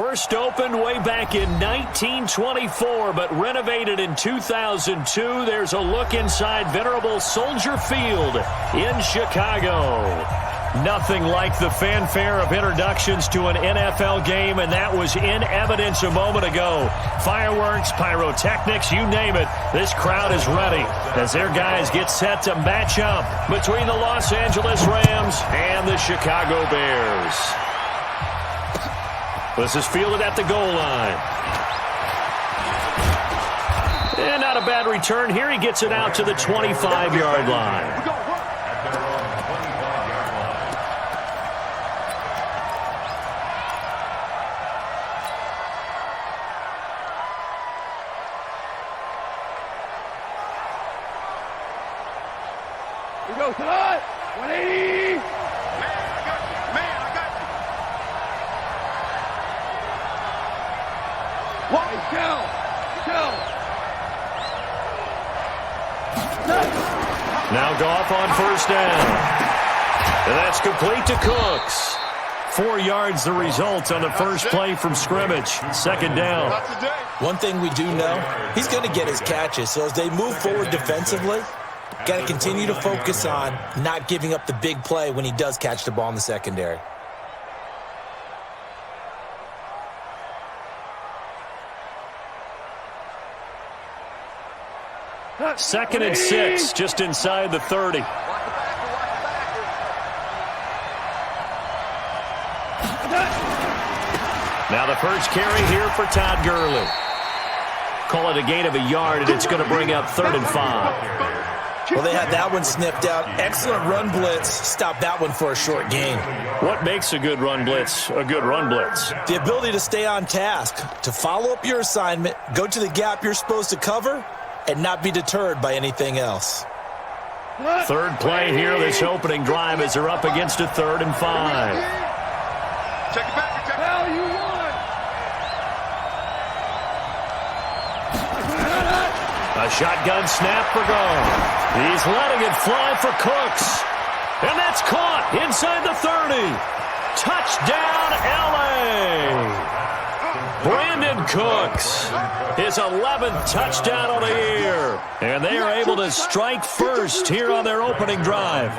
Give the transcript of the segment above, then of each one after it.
First opened way back in 1924, but renovated in 2002. There's a look inside venerable Soldier Field in Chicago. Nothing like the fanfare of introductions to an NFL game, and that was in evidence a moment ago. Fireworks, pyrotechnics, you name it. This crowd is ready as their guys get set to match up between the Los Angeles Rams and the Chicago Bears. This is fielded at the goal line. And not a bad return here. He gets it out to the 25-yard line. Go to it. 180. Man, I got you. Now Goff on first down. And that's complete to Cooks. 4 yards the result on the first play from scrimmage. Second down. One thing we do know, he's going to get his catches. So as they move forward defensively, got to continue to focus on not giving up the big play when he does catch the ball in the secondary. Second and 6, just inside the 30. Now the first carry here for Todd Gurley. Call it a gain of a yard, and it's going to bring up 3rd and 5. Well, they had that one sniffed out. Excellent run blitz. Stop that one for a short gain. What makes a good run blitz a good run blitz? The ability to stay on task, to follow up your assignment, go to the gap you're supposed to cover, and not be deterred by anything else. Third play here, this opening drive, as they're up against a 3rd and 5. Check it back. Hell, you won. A shotgun snap for Goff. He's letting it fly for Cooks. And that's caught inside the 30. Touchdown, L.A. Brandon Cooks, his 11th touchdown of the year. And they are able to strike first here on their opening drive.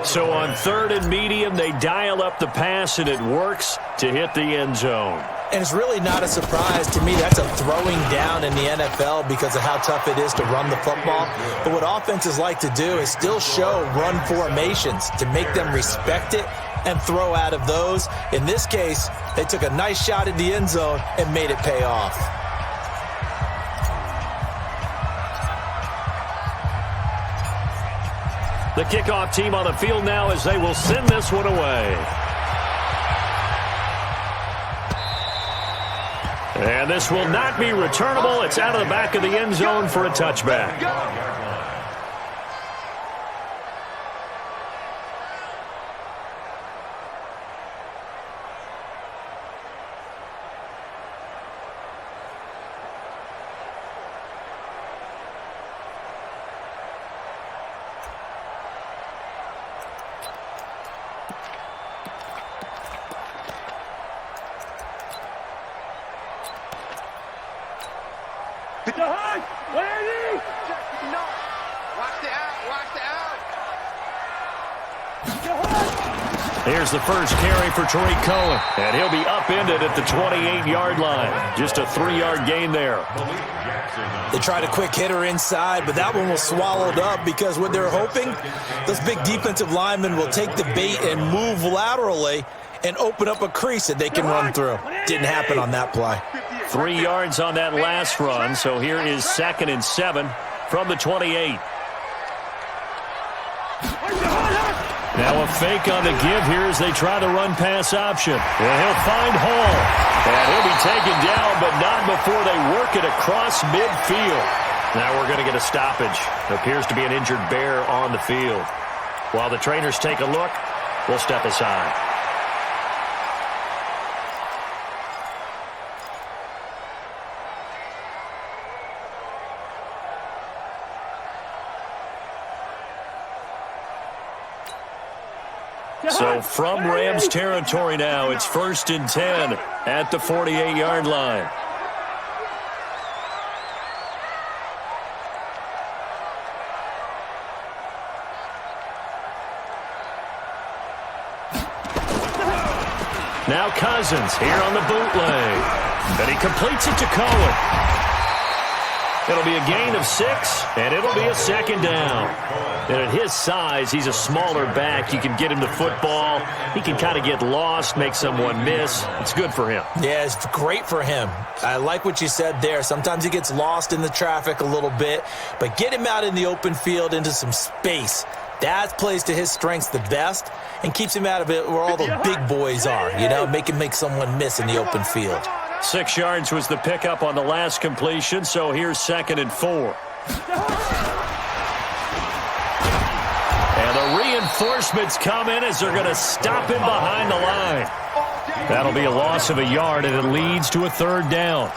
So on 3rd and medium, they dial up the pass, and it works to hit the end zone. And it's really not a surprise to me. That's a throwing down in the NFL because of how tough it is to run the football. But what offenses like to do is still show run formations to make them respect it and throw out of those. In this case, they took a nice shot at the end zone and made it pay off. The kickoff team on the field now as they will send this one away. And this will not be returnable. It's out of the back of the end zone for a touchback. Here's the first carry for Tariq Cohen, and he'll be upended at the 28-yard line. Just a 3-yard gain there. They tried a quick hitter inside, but that one was swallowed up because what they're hoping, those big defensive linemen will take the bait and move laterally and open up a crease that they can run through. Didn't happen on that play. 3 yards on that last run, so here is 2nd and 7 from the 28. Now a fake on the give here as they try to run pass option. And he'll find Hall. And he'll be taken down, but not before they work it across midfield. Now we're going to get a stoppage. Appears to be an injured Bear on the field. While the trainers take a look, we'll step aside. So from Rams territory now, it's 1st and 10 at the 48-yard line. Now Cousins here on the bootleg. And he completes it to Cohen. It'll be a gain of 6, and it'll be a 2nd down. And at his size, he's a smaller back. You can get him the football. He can kind of get lost, make someone miss. It's good for him. Yeah, it's great for him. I like what you said there. Sometimes he gets lost in the traffic a little bit, but get him out in the open field into some space. That plays to his strengths the best and keeps him out of it where all the big boys are, you know, make someone miss in the open field. 6 yards was the pickup on the last completion, so here's 2nd and 4. And the reinforcements come in as they're going to stop him behind the line. That'll be a loss of a yard, and it leads to a 3rd down.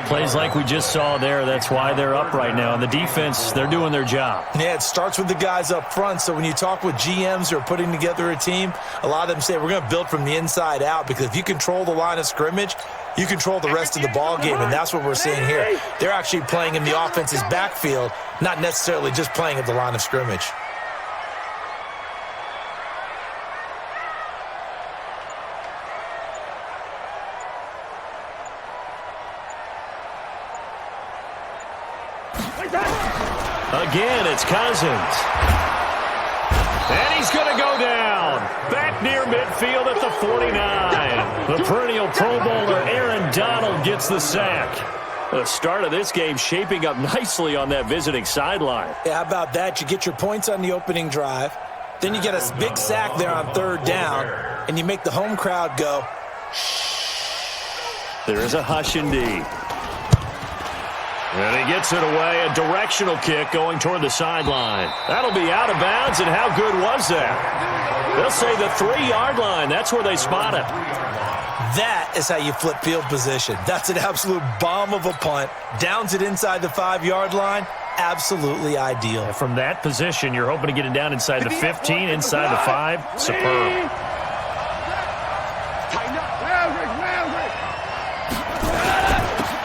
Plays like we just saw there, that's why they're up right now. And the defense, they're doing their job. Yeah, it starts with the guys up front. So when you talk with GMs who are putting together a team, a lot of them say we're going to build from the inside out, because if you control the line of scrimmage, you control the rest of the ball game, and that's what we're seeing here. They're actually playing in the offense's backfield, not necessarily just playing at the line of scrimmage. Again, it's Cousins. And he's going to go down. Back near midfield at the 49. The perennial Pro Bowler Aaron Donald gets the sack. The start of this game shaping up nicely on that visiting sideline. Yeah, how about that? You get your points on the opening drive. Then you get a big sack there on 3rd down. And you make the home crowd go, shh. There is a hush indeed. And he gets it away, a directional kick going toward the sideline. That'll be out of bounds, and how good was that? They'll say the 3-yard line. That's where they spot it. That is how you flip field position. That's an absolute bomb of a punt. Downs it inside the 5-yard line. Absolutely ideal. And from that position, you're hoping to get it down inside the 15, inside the 5. Superb.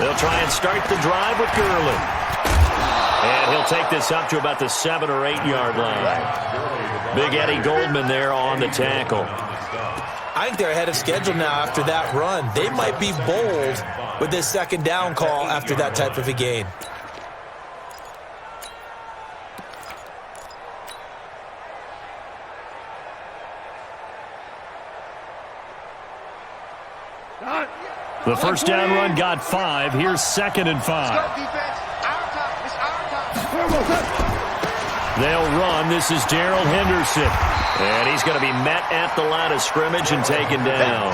They'll try and start the drive with Gurley. And he'll take this up to about the 7- or 8-yard line. Big Eddie Goldman there on the tackle. I think they're ahead of schedule now after that run. They might be bold with this 2nd down call after that type of a gain. The 1st down run got 5. Here's 2nd and 5. They'll run. This is Darrell Henderson. And he's going to be met at the line of scrimmage and taken down.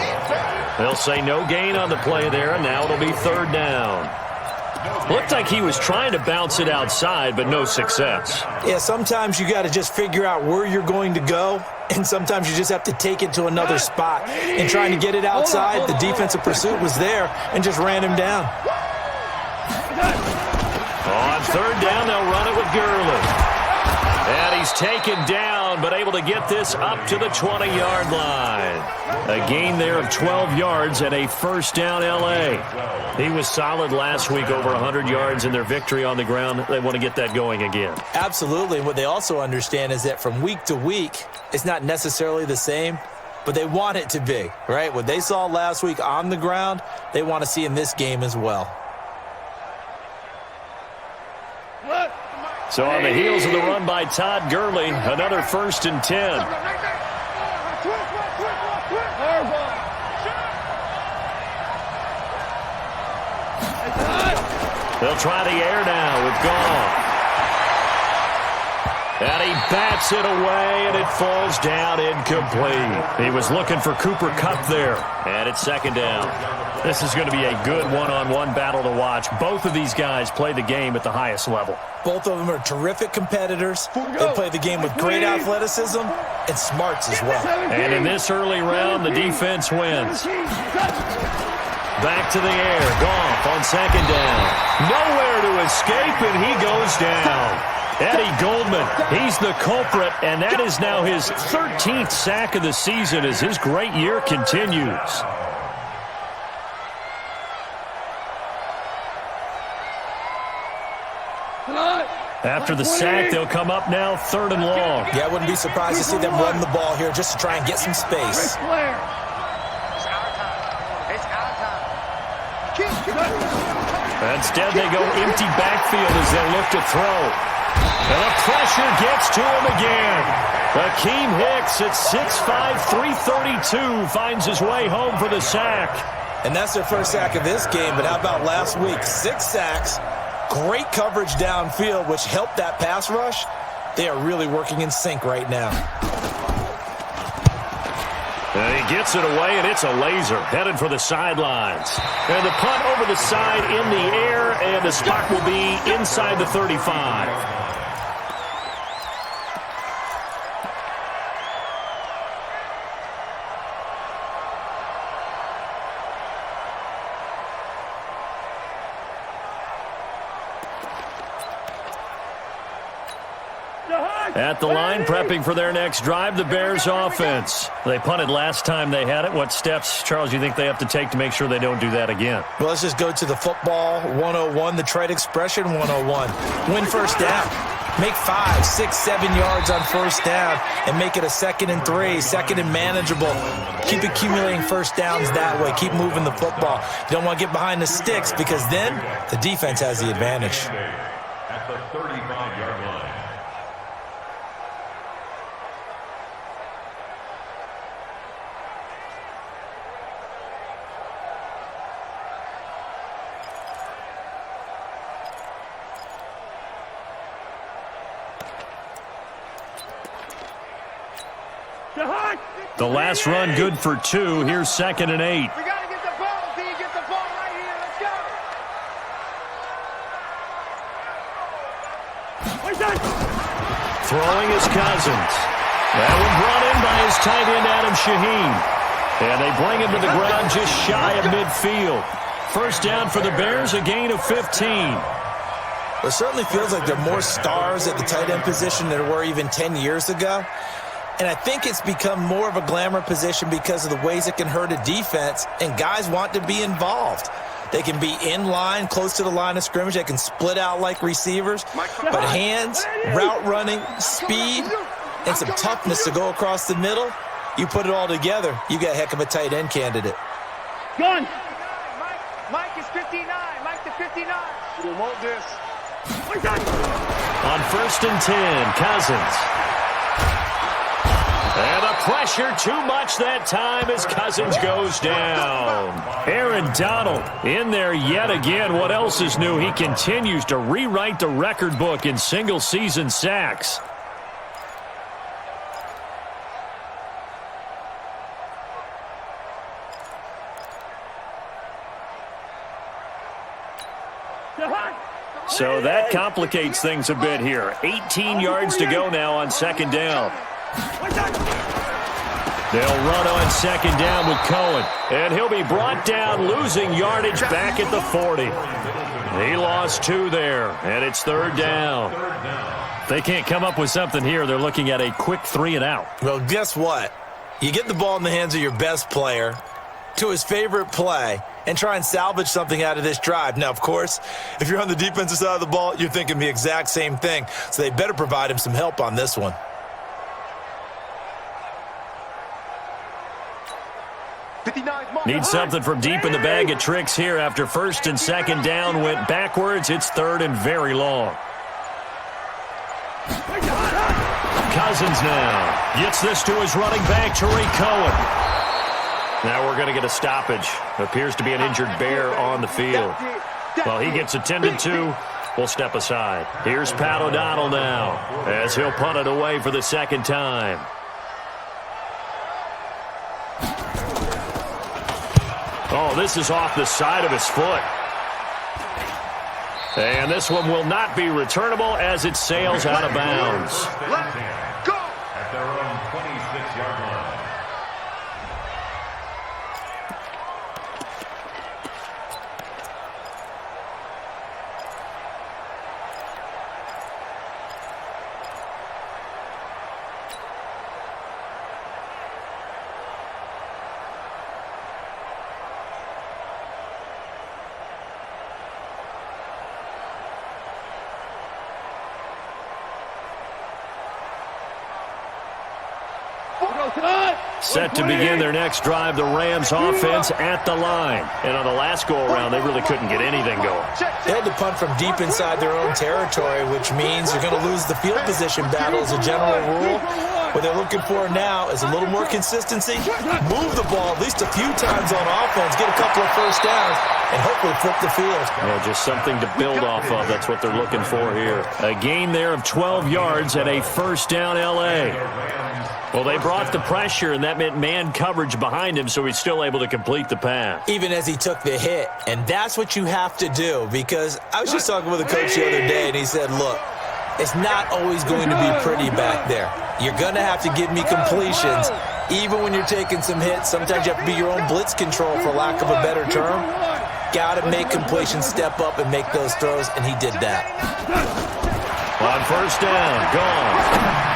They'll say no gain on the play there, and now it'll be 3rd down. Looked like he was trying to bounce it outside, but no success. Yeah, sometimes you got to just figure out where you're going to go, and sometimes you just have to take it to another spot. And trying to get it outside, the defensive pursuit was there and just ran him down. On 3rd down, they'll run it with Gurley. And he's taken down, but able to get this up to the 20-yard line. A gain there of 12 yards and a 1st down L.A. He was solid last week, over 100 yards in their victory on the ground. They want to get that going again. Absolutely. And what they also understand is that from week to week, it's not necessarily the same, but they want it to be, right? What they saw last week on the ground, they want to see in this game as well. So on the heels of the run by Todd Gurley, another 1st and 10. They'll try the air now with Goff. And he bats it away, and it falls down incomplete. He was looking for Cooper Kupp there, and it's 2nd down. This is going to be a good one-on-one battle to watch. Both of these guys play the game at the highest level. Both of them are terrific competitors. They play the game with great athleticism and smarts as well. And in this early round, the defense wins. Back to the air. Goff on 2nd down. Nowhere to escape, and he goes down. Eddie Goldman, he's the culprit, and that is now his 13th sack of the season as his great year continues. After the sack, they'll come up now 3rd and long. Yeah, I wouldn't be surprised to see them run the ball here just to try and get some space. Instead, they go empty backfield as they look to throw. And the pressure gets to him again. Akeem Hicks at 6'5", 332 finds his way home for the sack. And that's their first sack of this game, but how about last week? 6 sacks, great coverage downfield, which helped that pass rush. They are really working in sync right now. And he gets it away, and it's a laser headed for the sidelines. And the punt over the side in the air, and the spot will be inside the 35. At the line, prepping for their next drive, the Bears offense. They punted last time they had it. What steps, Charles, you think they have to take to make sure they don't do that again? Well, let's just go to the football 101, the trade expression 101. Win first down. Make 5, 6, 7 yards on first down and make it a 2nd and 3, 2nd and manageable. Keep accumulating first downs that way. Keep moving the football. You don't want to get behind the sticks because then the defense has the advantage. At the 35-yard line. The last run good for 2. Here's 2nd and 8. We got to get the ball. See, you get the ball right here. Let's go. Throwing is Cousins. That one brought in by his tight end, Adam Shaheen. And they bring him to the ground just shy of midfield. First down for the Bears, a gain of 15. It certainly feels like there are more stars at the tight end position than there were even 10 years ago. And I think it's become more of a glamour position because of the ways it can hurt a defense, and guys want to be involved. They can be in line, close to the line of scrimmage. They can split out like receivers. But hands, route running, speed, and some toughness to go across the middle, you put it all together, you got a heck of a tight end candidate. Gun. Mike is 59. Mike to 59. We want this. On 1st and 10, Cousins. And the pressure too much that time as Cousins goes down. Aaron Donald in there yet again. What else is new? He continues to rewrite the record book in single-season sacks. So that complicates things a bit here. 18 yards to go now on 2nd down. They'll run on 2nd down with Cohen. And he'll be brought down, losing yardage back at the 40. He lost 2 there, and it's 3rd down. If they can't come up with something here, they're looking at a quick 3 and out. Well, guess what? You get the ball in the hands of your best player to his favorite play and try and salvage something out of this drive. Now, of course, if you're on the defensive side of the ball, you're thinking the exact same thing. So they better provide him some help on this one. Need something from deep in the bag of tricks here after 1st and 2nd down went backwards. It's 3rd and very long. Cousins now gets this to his running back, Tariq Cohen. Now we're going to get a stoppage. Appears to be an injured Bear on the field. Well, he gets attended to. We'll step aside. Here's Pat O'Donnell now as he'll punt it away for the 2nd time. Oh, this is off the side of his foot. And this one will not be returnable as it sails out of bounds. Let's go! At their own 26-yard line. Set to begin their next drive, the Rams offense at the line. And on the last go-around, they really couldn't get anything going. They had to punt from deep inside their own territory, which means you're going to lose the field position battle as a general rule. What they're looking for now is a little more consistency, move the ball at least a few times on offense, get a couple of first downs, and hopefully flip the field. Yeah, just something to build off of. That's what they're looking for here. A gain there of 12 yards and a first down L.A. Well, they brought the pressure, and that meant man coverage behind him, so he's still able to complete the pass. Even as he took the hit, and that's what you have to do, because I was just talking with a coach the other day, and he said, look, it's not always going to be pretty back there. You're going to have to give me completions, even when you're taking some hits. Sometimes you have to be your own blitz control, for lack of a better term. Got to make completions, step up, and make those throws, and he did that. On first down, gone.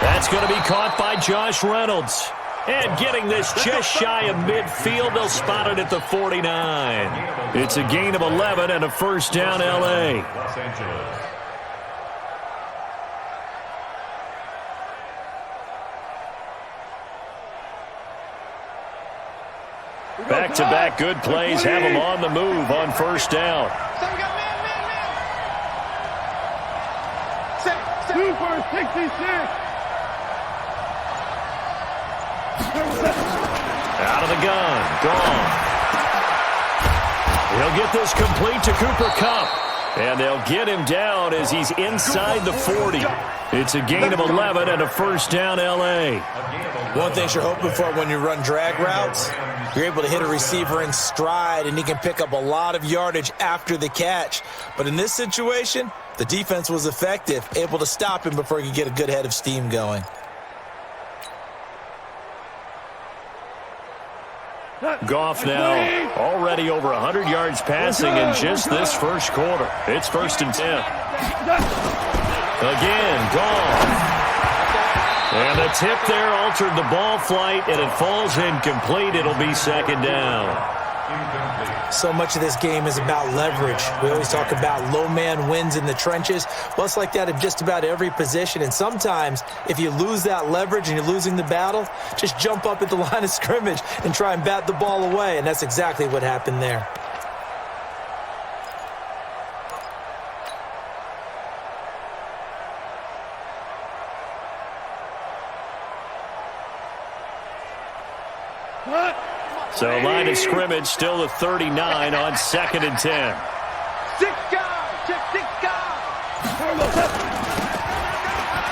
That's going to be caught by Josh Reynolds. And getting this just shy of midfield, they'll spot it at the 49. It's a gain of 11 and a first down L.A. Los Angeles. Back-to-back good plays have them on the move on first down. Super 66. Out of the gun. Gone. He'll get this complete to Cooper Kupp. And they'll get him down as he's inside the 40. It's a gain of 11 and a first down L.A. One thing you're hoping for when you run drag routes, you're able to hit a receiver in stride, and he can pick up a lot of yardage after the catch. But in this situation, the defense was effective, able to stop him before he could get a good head of steam going. Goff now already over 100 yards passing in just this first quarter. It's 1st and 10. Again, Goff. And the tip there altered the ball flight, and it falls incomplete. It'll be second down. So much of this game is about leverage. We always talk about low man wins in the trenches. Well, it's like that in just about every position. And sometimes, if you lose that leverage and you're losing the battle, just jump up at the line of scrimmage and try and bat the ball away. And that's exactly what happened there. So line of scrimmage still the 39 on 2nd and 10. 6 guys, just 6 guys.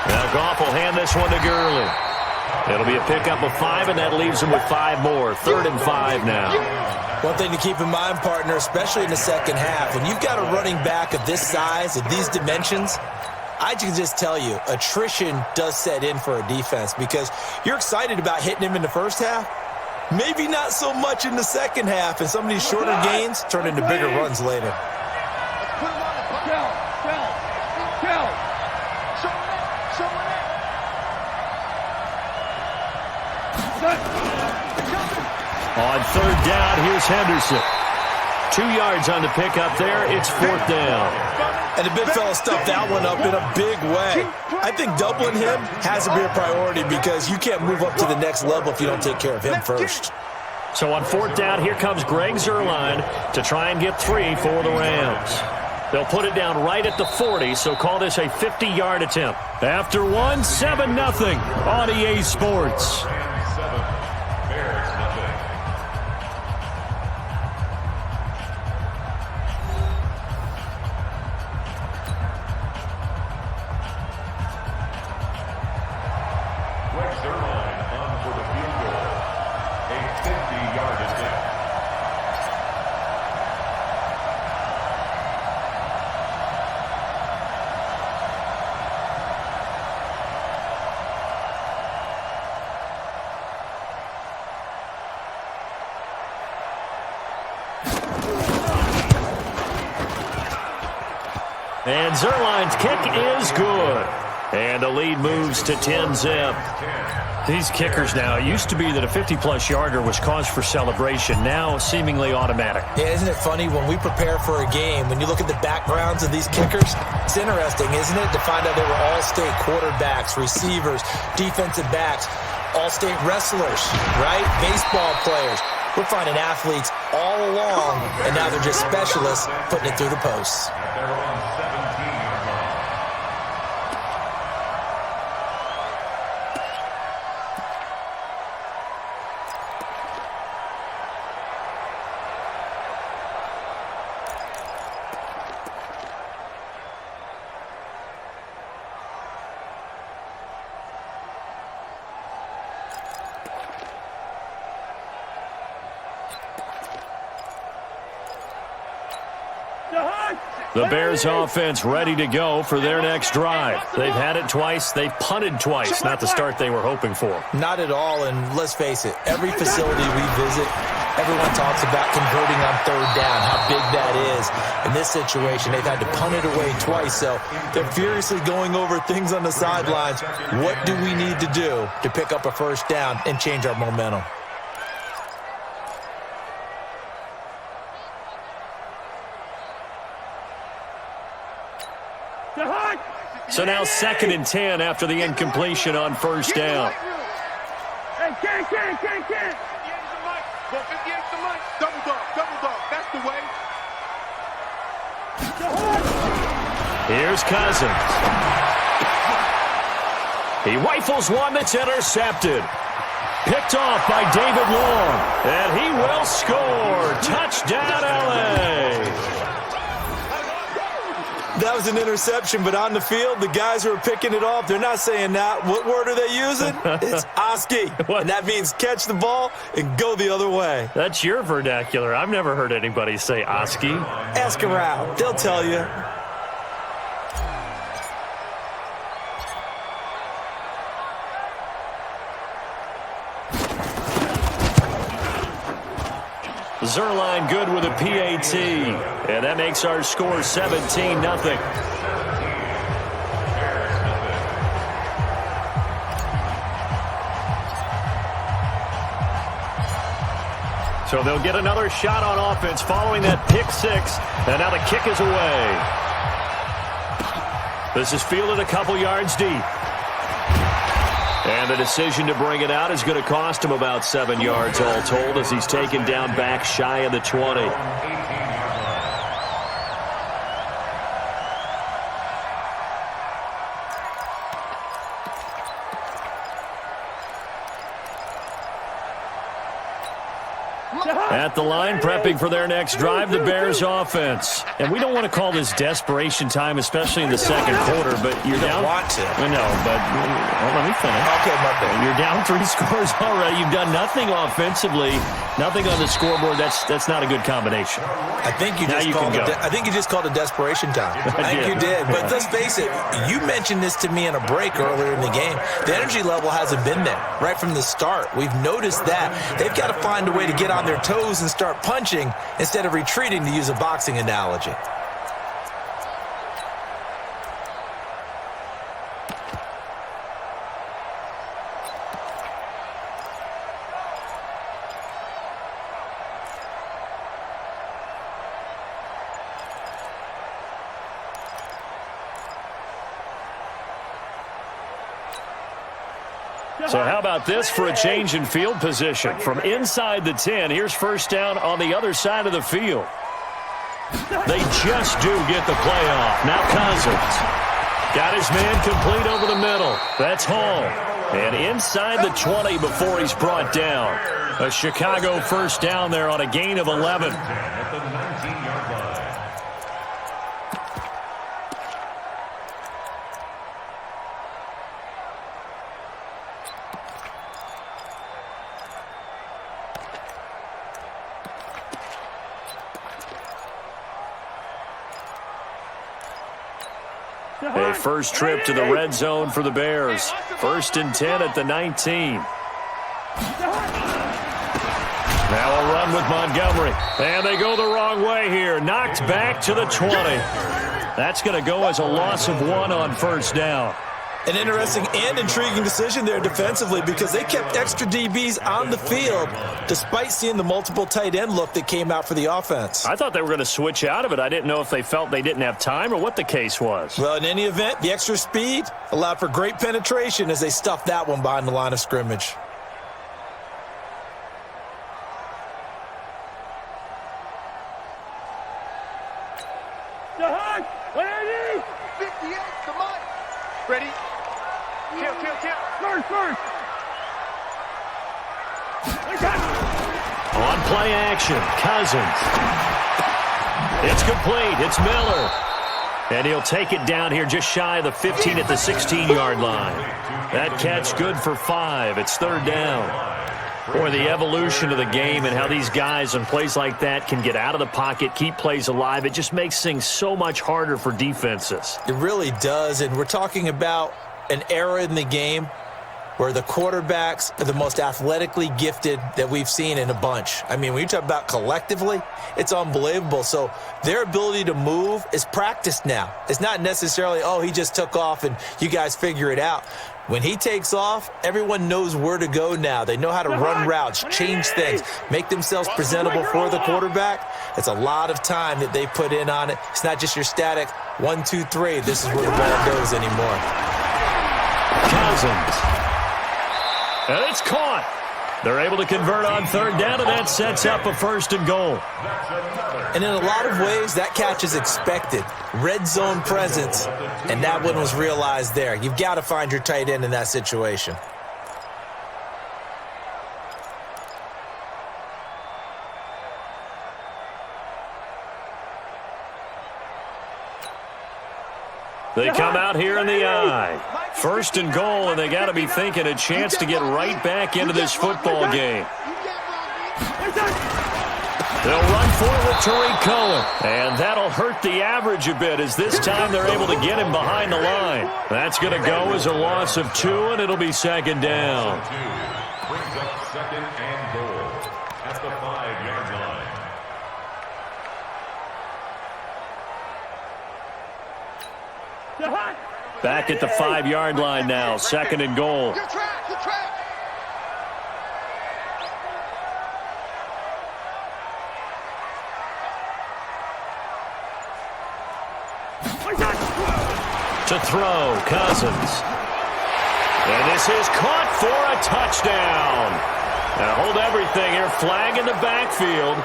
Now Goff will hand this one to Gurley. It'll be a pickup of 5, and that leaves him with 5 more. 3rd and 5 now. One thing to keep in mind, partner, especially in the second half, when you've got a running back of this size, of these dimensions, I can just tell you, attrition does set in for a defense, because you're excited about hitting him in the first half. Maybe not so much in the second half, and some of these shorter gains turn into bigger runs later. On 3rd down, here's Henderson. 2 yards on the pickup there. It's 4th down. And the big fella stuffed that one up in a big way. I think doubling him has to be a priority, because you can't move up to the next level if you don't take care of him first. So on 4th down, here comes Greg Zuerlein to try and get 3 for the Rams. They'll put it down right at the 40, so call this a 50-yard attempt. After one, 7-0 on EA Sports. And Zuerlein's kick is good. And the lead moves to 10-zip. These kickers now, it used to be that a 50-plus yarder was cause for celebration. Now seemingly automatic. Yeah, isn't it funny when we prepare for a game, when you look at the backgrounds of these kickers, it's interesting, isn't it, to find out they were all-state quarterbacks, receivers, defensive backs. all-state wrestlers, right? Baseball players. We're finding athletes all along, and now they're just specialists putting it through the posts. At their own 17-yard line. The Bears offense ready to go for their next drive. They've had it twice. They've punted twice. Not the start they were hoping for. Not at all, and let's face it, every facility we visit, everyone talks about converting on third down, how big that is. In this situation, they've had to punt it away twice, so they're furiously going over things on the sidelines. What do we need to do to pick up a first down and change our momentum? So now 2nd and 10 after the incompletion on first down. Hey, Ken. Well, 58's the mic. Double dog. That's the way. Here's Cousins. He rifles one that's intercepted. Picked off by David Long. And he will score. Touchdown, L.A. That was an interception, but on the field, the guys who are picking it off, they're not saying that. What word are they using? It's Oski. And that means catch the ball and go the other way. That's your vernacular. I've never heard anybody say Oski. Ask around. They'll tell you. Zerline good with a PAT. And that makes our score 17-0. So they'll get another shot on offense following that pick six. And now the kick is away. This is fielded a couple yards deep. And the decision to bring it out is going to cost him about 7 yards all told as he's taken down back shy of the 20. At the line, prepping for their next drive, the Bears offense. And we don't want to call this desperation time, especially in the second quarter, but you're down. Want to. I know, but let me finish. Okay, my bad. You're down 3 scores already. You've done nothing offensively, nothing on the scoreboard. That's not a good combination. I think you just called it desperation time. I think you did. But let's face it, you mentioned this to me in a break earlier in the game. The energy level hasn't been there right from the start. We've noticed that. They've got to find a way to get on their toes and start punching instead of retreating, to use a boxing analogy. So how about this for a change in field position? From inside the 10, here's first down on the other side of the field. They just do get the play off. Now Cousins. Got his man complete over the middle. That's Hall. And inside the 20 before he's brought down. A Chicago first down there on a gain of 11. At the 19-yard line. A first trip to the red zone for the Bears. 1st and 10 at the 19. Now a run with Montgomery. And they go the wrong way here. Knocked back to the 20. That's going to go as a loss of 1 on first down. An interesting and intriguing decision there defensively, because they kept extra DBs on the field despite seeing the multiple tight end look that came out for the offense. I thought they were going to switch out of it. I didn't know if they felt they didn't have time or what the case was. Well, in any event, the extra speed allowed for great penetration as they stuffed that one behind the line of scrimmage. 180. 58, come on. Ready? Kill. First. On play action, Cousins. It's complete. It's Miller. And he'll take it down here just shy of the 15 at the 16-yard line. That catch good for 5. It's third down. Boy, the evolution of the game and how these guys in plays like that can get out of the pocket, keep plays alive, it just makes things so much harder for defenses. It really does, and we're talking about an era in the game where the quarterbacks are the most athletically gifted that we've seen in a bunch. I mean, when you talk about collectively, it's unbelievable. So their ability to move is practiced now. It's not necessarily, oh, he just took off and you guys figure it out. When he takes off, everyone knows where to go now. They know how to run routes, change things, make themselves presentable for the quarterback. It's a lot of time that they put in on it. It's not just your static 1, 2, 3. This is where the ball goes anymore. Cousins. And it's caught. They're able to convert on third down, and that sets up a first and goal. And in a lot of ways, that catch is expected. Red zone presence, and that one was realized there. You've got to find your tight end in that situation. They come out here in the eye. First and goal, and they got to be thinking a chance to get right back into this football game. They'll run for it with Tariq Cohen, and that'll hurt the average a bit as this time they're able to get him behind the line. That's going to go as a loss of 2, and it'll be second down. Brings up second and goal at the 5-yard line. Back at the 5-yard line now, second and goal. Good track. To throw, Cousins. And this is caught for a touchdown. Now hold everything here, flag in the backfield.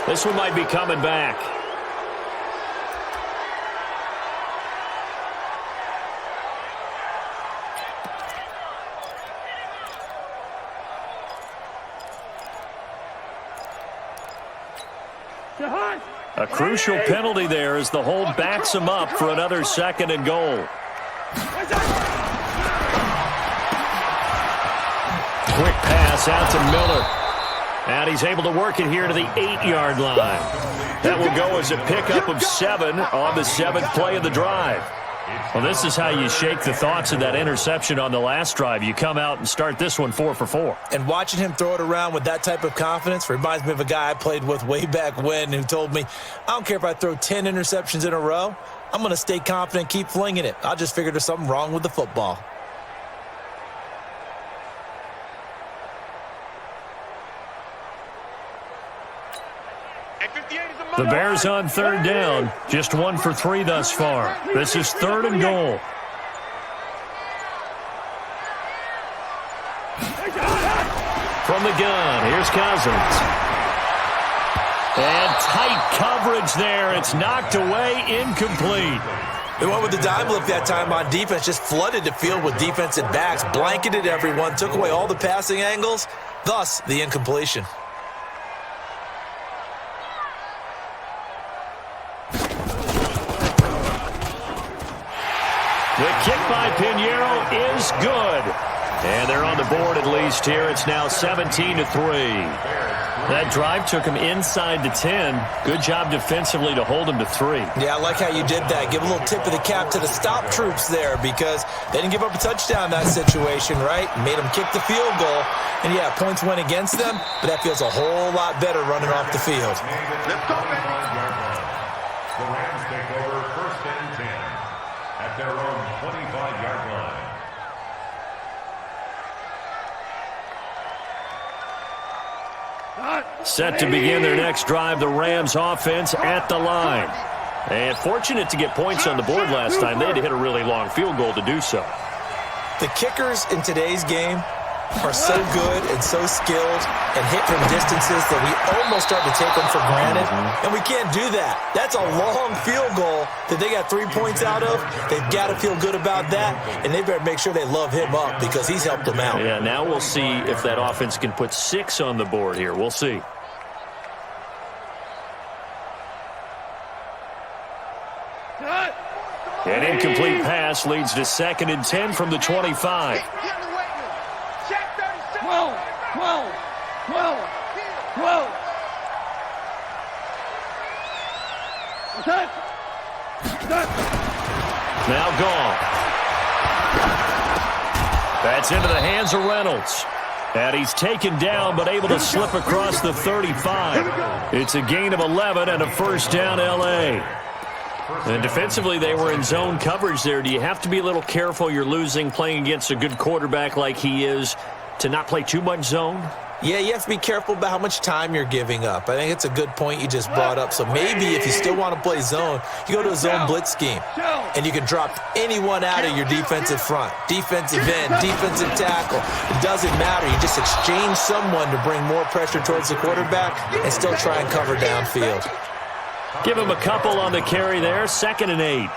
This one might be coming back. A crucial penalty there as the hold backs him up for another second and goal. Quick pass out to Miller. And he's able to work it here to the 8-yard line. That will go as a pickup of 7 on the 7th play of the drive. Well, this is how you shake the thoughts of that interception on the last drive. You come out and start this one 4 for 4. And watching him throw it around with that type of confidence reminds me of a guy I played with way back when who told me, I don't care if I throw 10 interceptions in a row. I'm going to stay confident, keep flinging it. I'll just figure there's something wrong with the football. The Bears on third down, just 1 for 3 thus far. This is third and goal. From the gun, here's Cousins. And tight coverage there. It's knocked away, incomplete. They went with the dime look that time on defense, just flooded the field with defensive backs, blanketed everyone, took away all the passing angles, thus the incompletion. The kick by Pinheiro is good. And they're on the board at least here. It's now 17-3. That drive took him inside the 10. Good job defensively to hold him to 3. Yeah, I like how you did that. Give a little tip of the cap to the stop troops there because they didn't give up a touchdown in that situation, right? Made them kick the field goal. And, yeah, points went against them, but that feels a whole lot better running off the field. Let's go, man. The Rams take over first and 10 at their own 25-yard line. Set to begin their next drive, the Rams offense at the line. And fortunate to get points on the board last time. They had to hit a really long field goal to do so. The kickers in today's game are so good and so skilled and hit from distances that we almost start to take them for granted, and we can't do that. That's a long field goal that they got 3 points out of. They've got to feel good about that, and they better make sure they love him up because he's helped them out. Yeah, now we'll see if that offense can put 6 on the board here. We'll see. An incomplete pass leads to 2nd and 10 from the 25. 12. Now gone. That's into the hands of Reynolds. And he's taken down but able to slip across the 35. It's a gain of 11 and a first down L.A. And defensively, they were in zone coverage there. Do you have to be a little careful? You're losing playing against a good quarterback like he is to not play too much zone? Yeah, you have to be careful about how much time you're giving up. I think it's a good point you just brought up. So maybe if you still want to play zone, you go to a zone blitz scheme. And you can drop anyone out of your defensive front. Defensive end, defensive tackle. It doesn't matter. You just exchange someone to bring more pressure towards the quarterback and still try and cover downfield. Give him a couple on the carry there. 2nd and 8.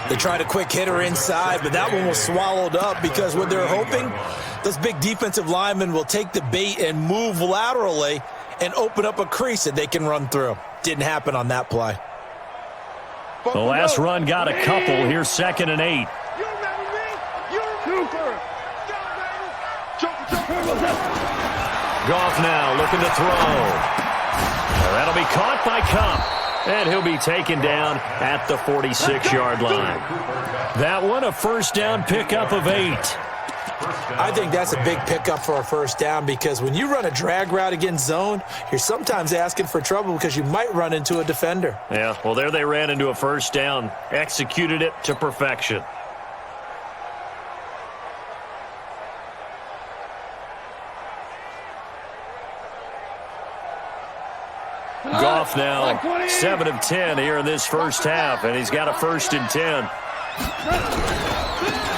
They tried a quick hitter inside, but that one was swallowed up because what they're hoping, those big defensive linemen will take the bait and move laterally and open up a crease that they can run through. Didn't happen on that play. The last run got a couple. Here's 2nd and 8. Goff now looking to throw. That'll be caught by Cup. And he'll be taken down at the 46-yard line. That one, a first down pickup of 8. I think that's a big pickup for a first down because when you run a drag route against zone, you're sometimes asking for trouble because you might run into a defender. Yeah, well, there they ran into a first down. Executed it to perfection. Goff now 7 of 10 here in this first half, and he's got a 1st and 10.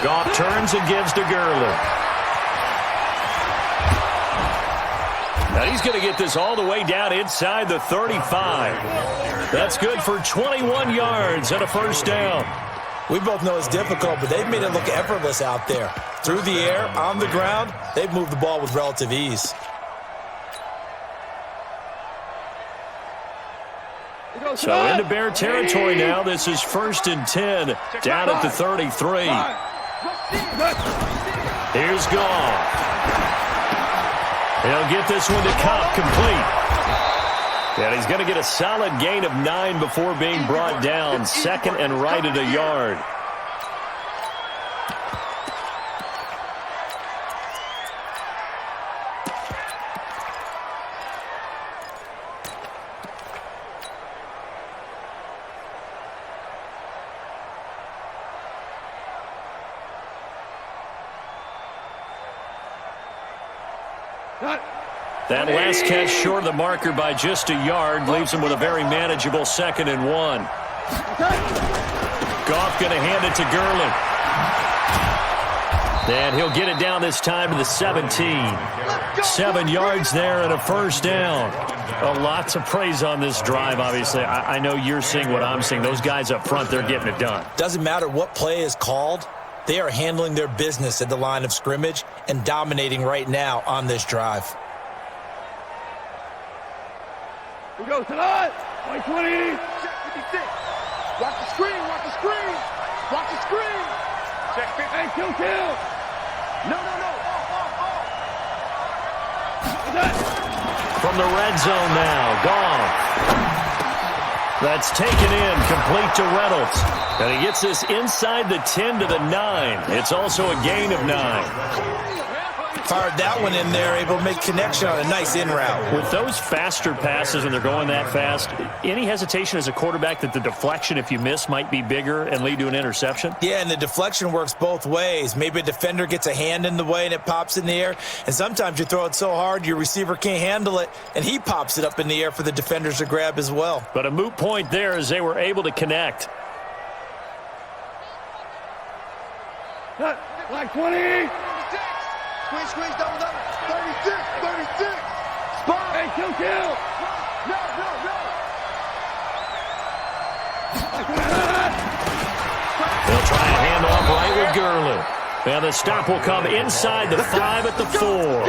Goff turns and gives to Gurley. Now he's going to get this all the way down inside the 35. That's good for 21 yards and a first down. We both know it's difficult, but they've made it look effortless out there. Through the air, on the ground, they've moved the ball with relative ease. So into Bear territory now. This is 1st and 10 down at the 33. Here's Goff. He'll get this one to Cup complete. And he's going to get a solid gain of 9 before being brought down. 2nd and right at a yard. That last catch short of the marker by just a yard leaves him with a very manageable 2nd and 1. Goff going to hand it to Gurley. And he'll get it down this time to the 17. 7 yards there and a first down. Lots of praise on this drive, obviously. I know you're seeing what I'm seeing. Those guys up front, they're getting it done. Doesn't matter what play is called. They are handling their business at the line of scrimmage and dominating right now on this drive. We go tonight. 20. Watch the screen. Watch the screen. Watch the screen. Check 50. Hey, kill. No. From the red zone now, Goff. That's taken in, complete to Reynolds. And he gets this inside the 10 to the 9. It's also a gain of 9. Fired that one in there, able to make connection on a nice in route. With those faster passes and they're going that fast, any hesitation as a quarterback that the deflection, if you miss, might be bigger and lead to an interception? Yeah, and the deflection works both ways. Maybe a defender gets a hand in the way and it pops in the air, and sometimes you throw it so hard your receiver can't handle it, and he pops it up in the air for the defenders to grab as well. But a moot point there as they were able to connect. Like 20. Squeeze, double. 36. Spot. Hey, kill. No. They'll try a handoff right with Gurley. And the stop will come inside the 5 at the 4.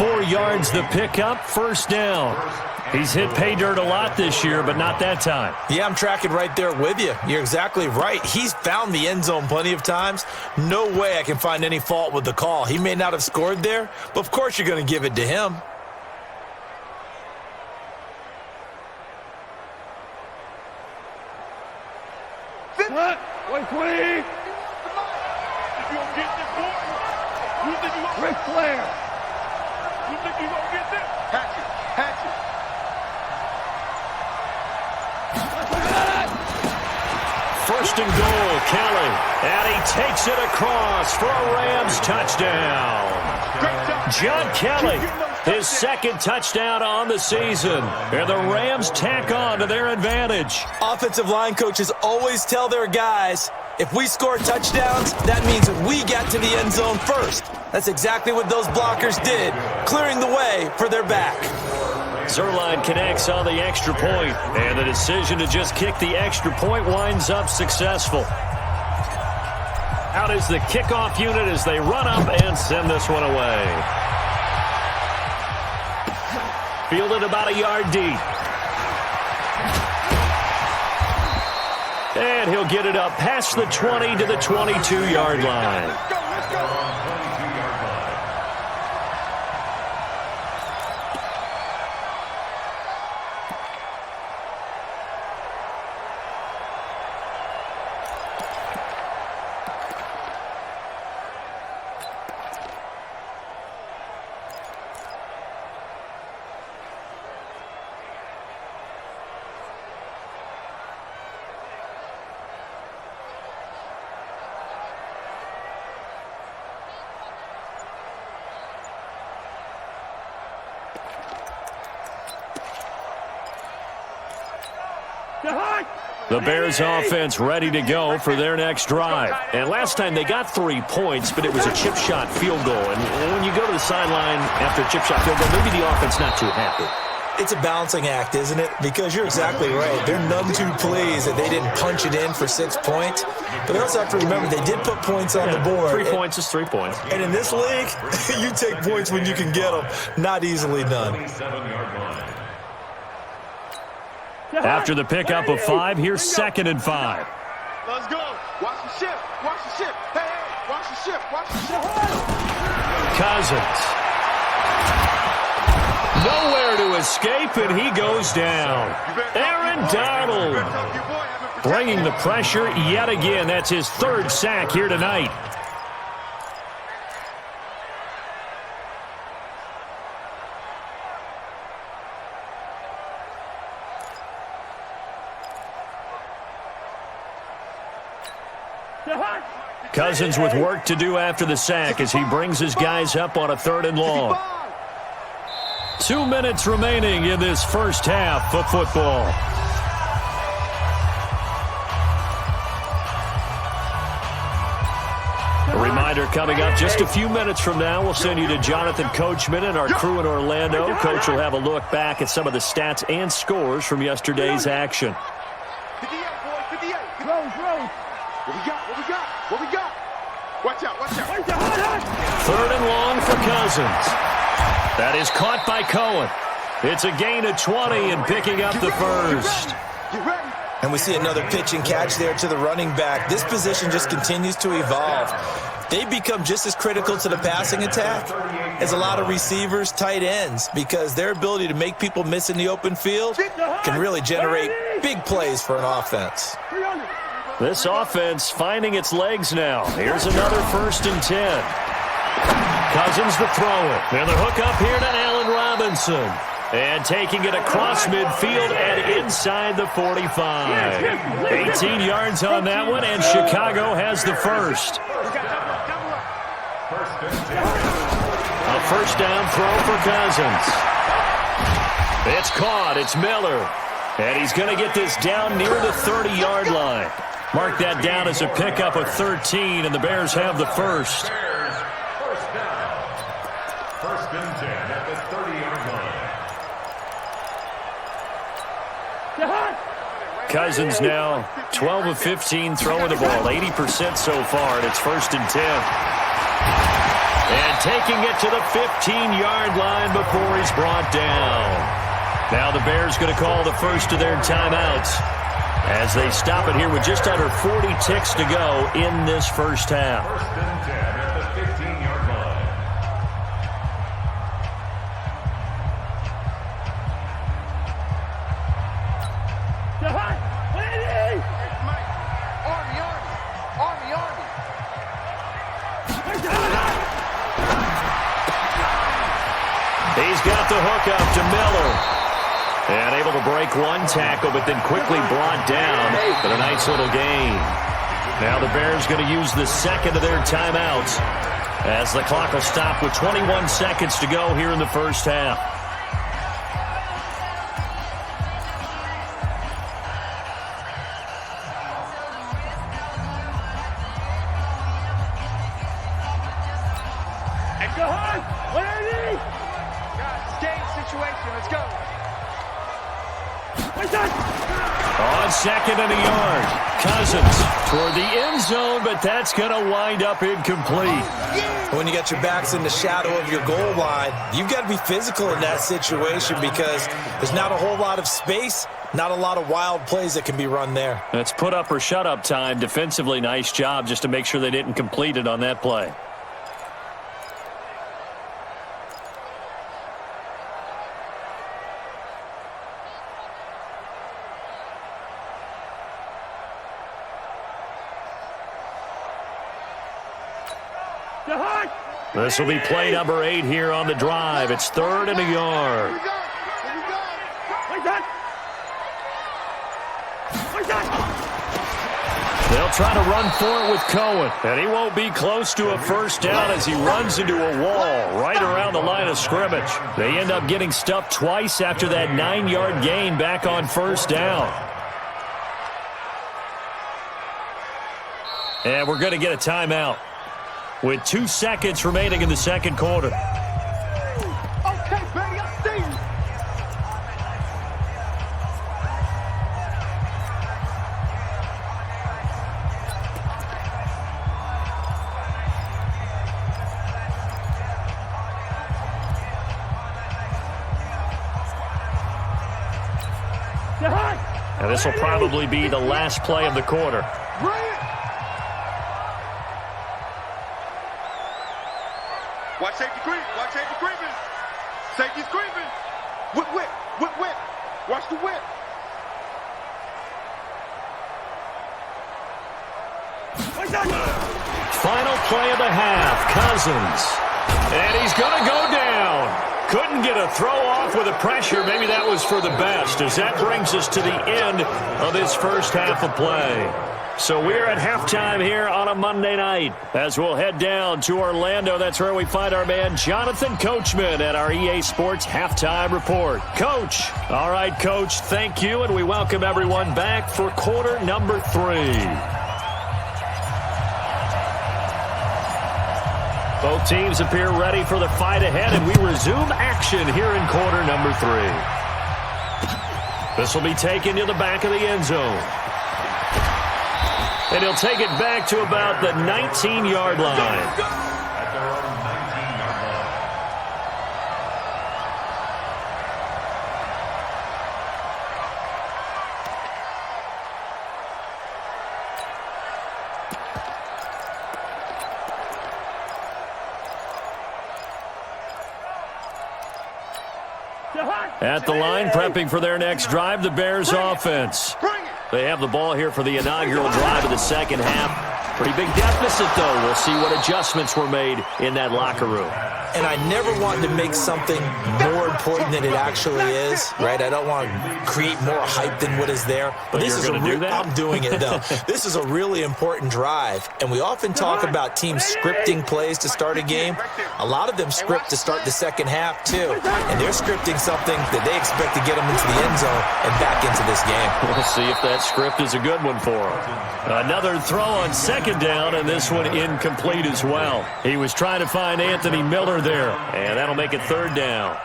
4 yards the pickup, first down. He's hit pay dirt a lot this year, but not that time. Yeah, I'm tracking right there with you. You're exactly right. He's found the end zone plenty of times. No way I can find any fault with the call. He may not have scored there, but of course you're going to give it to him. What? 120. Ric Flair. You think you gonna get this? Hatchet. First and goal, Kelly. And he takes it across for a Rams touchdown. John Kelly, his second touchdown on the season. And the Rams tack on to their advantage. Offensive line coaches always tell their guys, if we score touchdowns, that means we got to the end zone first. That's exactly what those blockers did, clearing the way for their back. Zerline connects on the extra point, and the decision to just kick the extra point winds up successful. Out is the kickoff unit as they run up and send this one away. Fielded about a yard deep. And he'll get it up past the 20 to the 22-yard line. Let's go. The Bears offense ready to go for their next drive. And last time they got 3 points, but it was a chip shot field goal. And when you go to the sideline after a chip shot field goal, maybe the offense not too happy. It's a balancing act, isn't it? Because you're exactly right. They're none too pleased that they didn't punch it in for 6 points. But they also have to remember they did put points on the board. 3 points is 3 points. And in this league, you take points when you can get them. Not easily done. After the pickup of 5, here's 2nd and 5. Let's go. Watch the ship. Hey, watch the ship. Cousins. Nowhere to escape, and he goes down. Aaron Donald bringing the pressure yet again. That's his 3rd sack here tonight. Cousins with work to do after the sack as he brings his guys up on a 3rd and long. 2 minutes remaining in this first half of football. A reminder coming up just a few minutes from now. We'll send you to Jonathan Coachman and our crew in Orlando. Coach will have a look back at some of the stats and scores from yesterday's action. 58, boy, 58. What we got? Watch out. 3rd and long for Cousins. That is caught by Cohen. It's a gain of 20 and picking up the first. And we see another pitch and catch there to the running back. This position just continues to evolve. They become just as critical to the passing attack as a lot of receivers, tight ends, because their ability to make people miss in the open field can really generate big plays for an offense. This offense finding its legs now. Here's another 1st and 10. Cousins to throw it. And the hook up here to Allen Robinson. And taking it across midfield and inside the 45. 18 yards on that one, and Chicago has the first. A first down throw for Cousins. It's caught. It's Miller. And he's going to get this down near the 30-yard line. Mark that down as a pickup of 13, and the Bears have the first. Cousins now 12 of 15 throwing the ball, 80% so far, and it's 1st and 10. And taking it to the 15-yard line before he's brought down. Now the Bears going to call the first of their timeouts as they stop it here with just under 40 ticks to go in this first half. 1st and 10 at the 15-yard line. He's got the hook up to Miller. And able to break one tackle, but then quickly brought down for a nice little gain. Now the Bears going to use the second of their timeouts as the clock will stop with 21 seconds to go here in the first half. On 2nd and a yard, Cousins toward the end zone, but that's going to wind up incomplete. When you got your backs in the shadow of your goal line, you've got to be physical in that situation because there's not a whole lot of space, not a lot of wild plays that can be run there. That's put up or shut up time. Defensively, nice job just to make sure they didn't complete it on that play. This will be play number 8 here on the drive. It's 3rd and a yard. They'll try to run for it with Cohen, and he won't be close to a first down as he runs into a wall right around the line of scrimmage. They end up getting stuffed twice after that 9-yard gain back on 1st down. And we're going to get a timeout with 2 seconds remaining in the second quarter. Okay, baby, I see you. And this will probably be the last play of the quarter. Watch safety creep. Watch safety creeping. Safety's creeping. Whip, whip, whip, whip. Watch the whip. Final play of the half, Cousins. And he's going to go down. Couldn't get a throw off with the pressure. Maybe that was for the best, as that brings us to the end of this first half of play. So we're at halftime here on a Monday night as we'll head down to Orlando. That's where we find our man Jonathan Coachman at our EA Sports Halftime Report. Coach. All right, Coach, thank you, and we welcome everyone back for quarter number 3. Both teams appear ready for the fight ahead, and we resume action here in quarter number 3. This will be taken to the back of the end zone. And he'll take it back to about the 19-yard line. At their own 19-yard line. At the line, prepping for their next drive, the Bears offense. They have the ball here for the inaugural drive of the second half. Pretty big deficit, though. We'll see what adjustments were made in that locker room. And I never want to make something more important than it actually is, right? I don't want to create more hype than what is there. But this is I'm doing it, though. This is a really important drive. And we often talk about teams scripting plays to start a game. A lot of them script to start the second half, too. And they're scripting something that they expect to get them into the end zone and back into this game. We'll see if that script is a good one for them. Another throw on second down, and this one incomplete as well. He was trying to find Anthony Miller there, and that'll make it third down.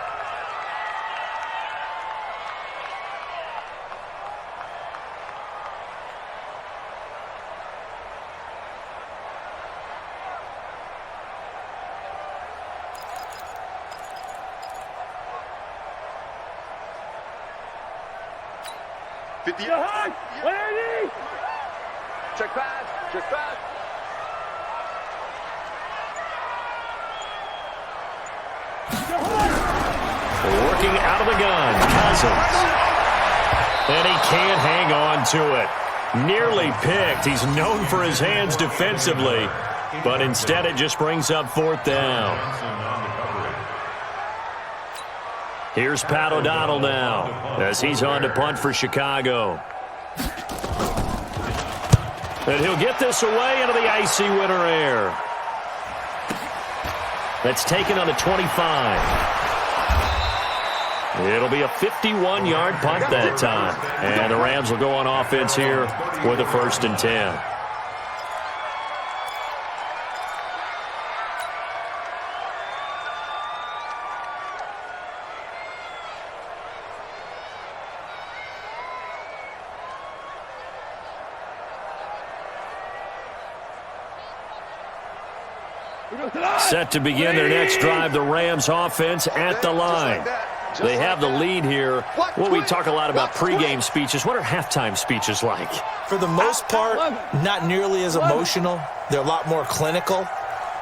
50. Go hard. 180. Check pass. Check pass. Go hard. Working out of the gun, Cousins. And he can't hang on to it. Nearly picked. He's known for his hands defensively, but instead it just brings up fourth down. Here's Pat O'Donnell now as he's on to punt for Chicago. And he'll get this away into the icy winter air. That's taken on the 25. It'll be a 51-yard punt that time. And the Rams will go on offense here with a 1st and 10. Set to begin their next drive, the Rams offense at the line. They have the lead here. Well, we talk a lot about pregame speeches. What are halftime speeches like? For the most part, not nearly as emotional. They're a lot more clinical.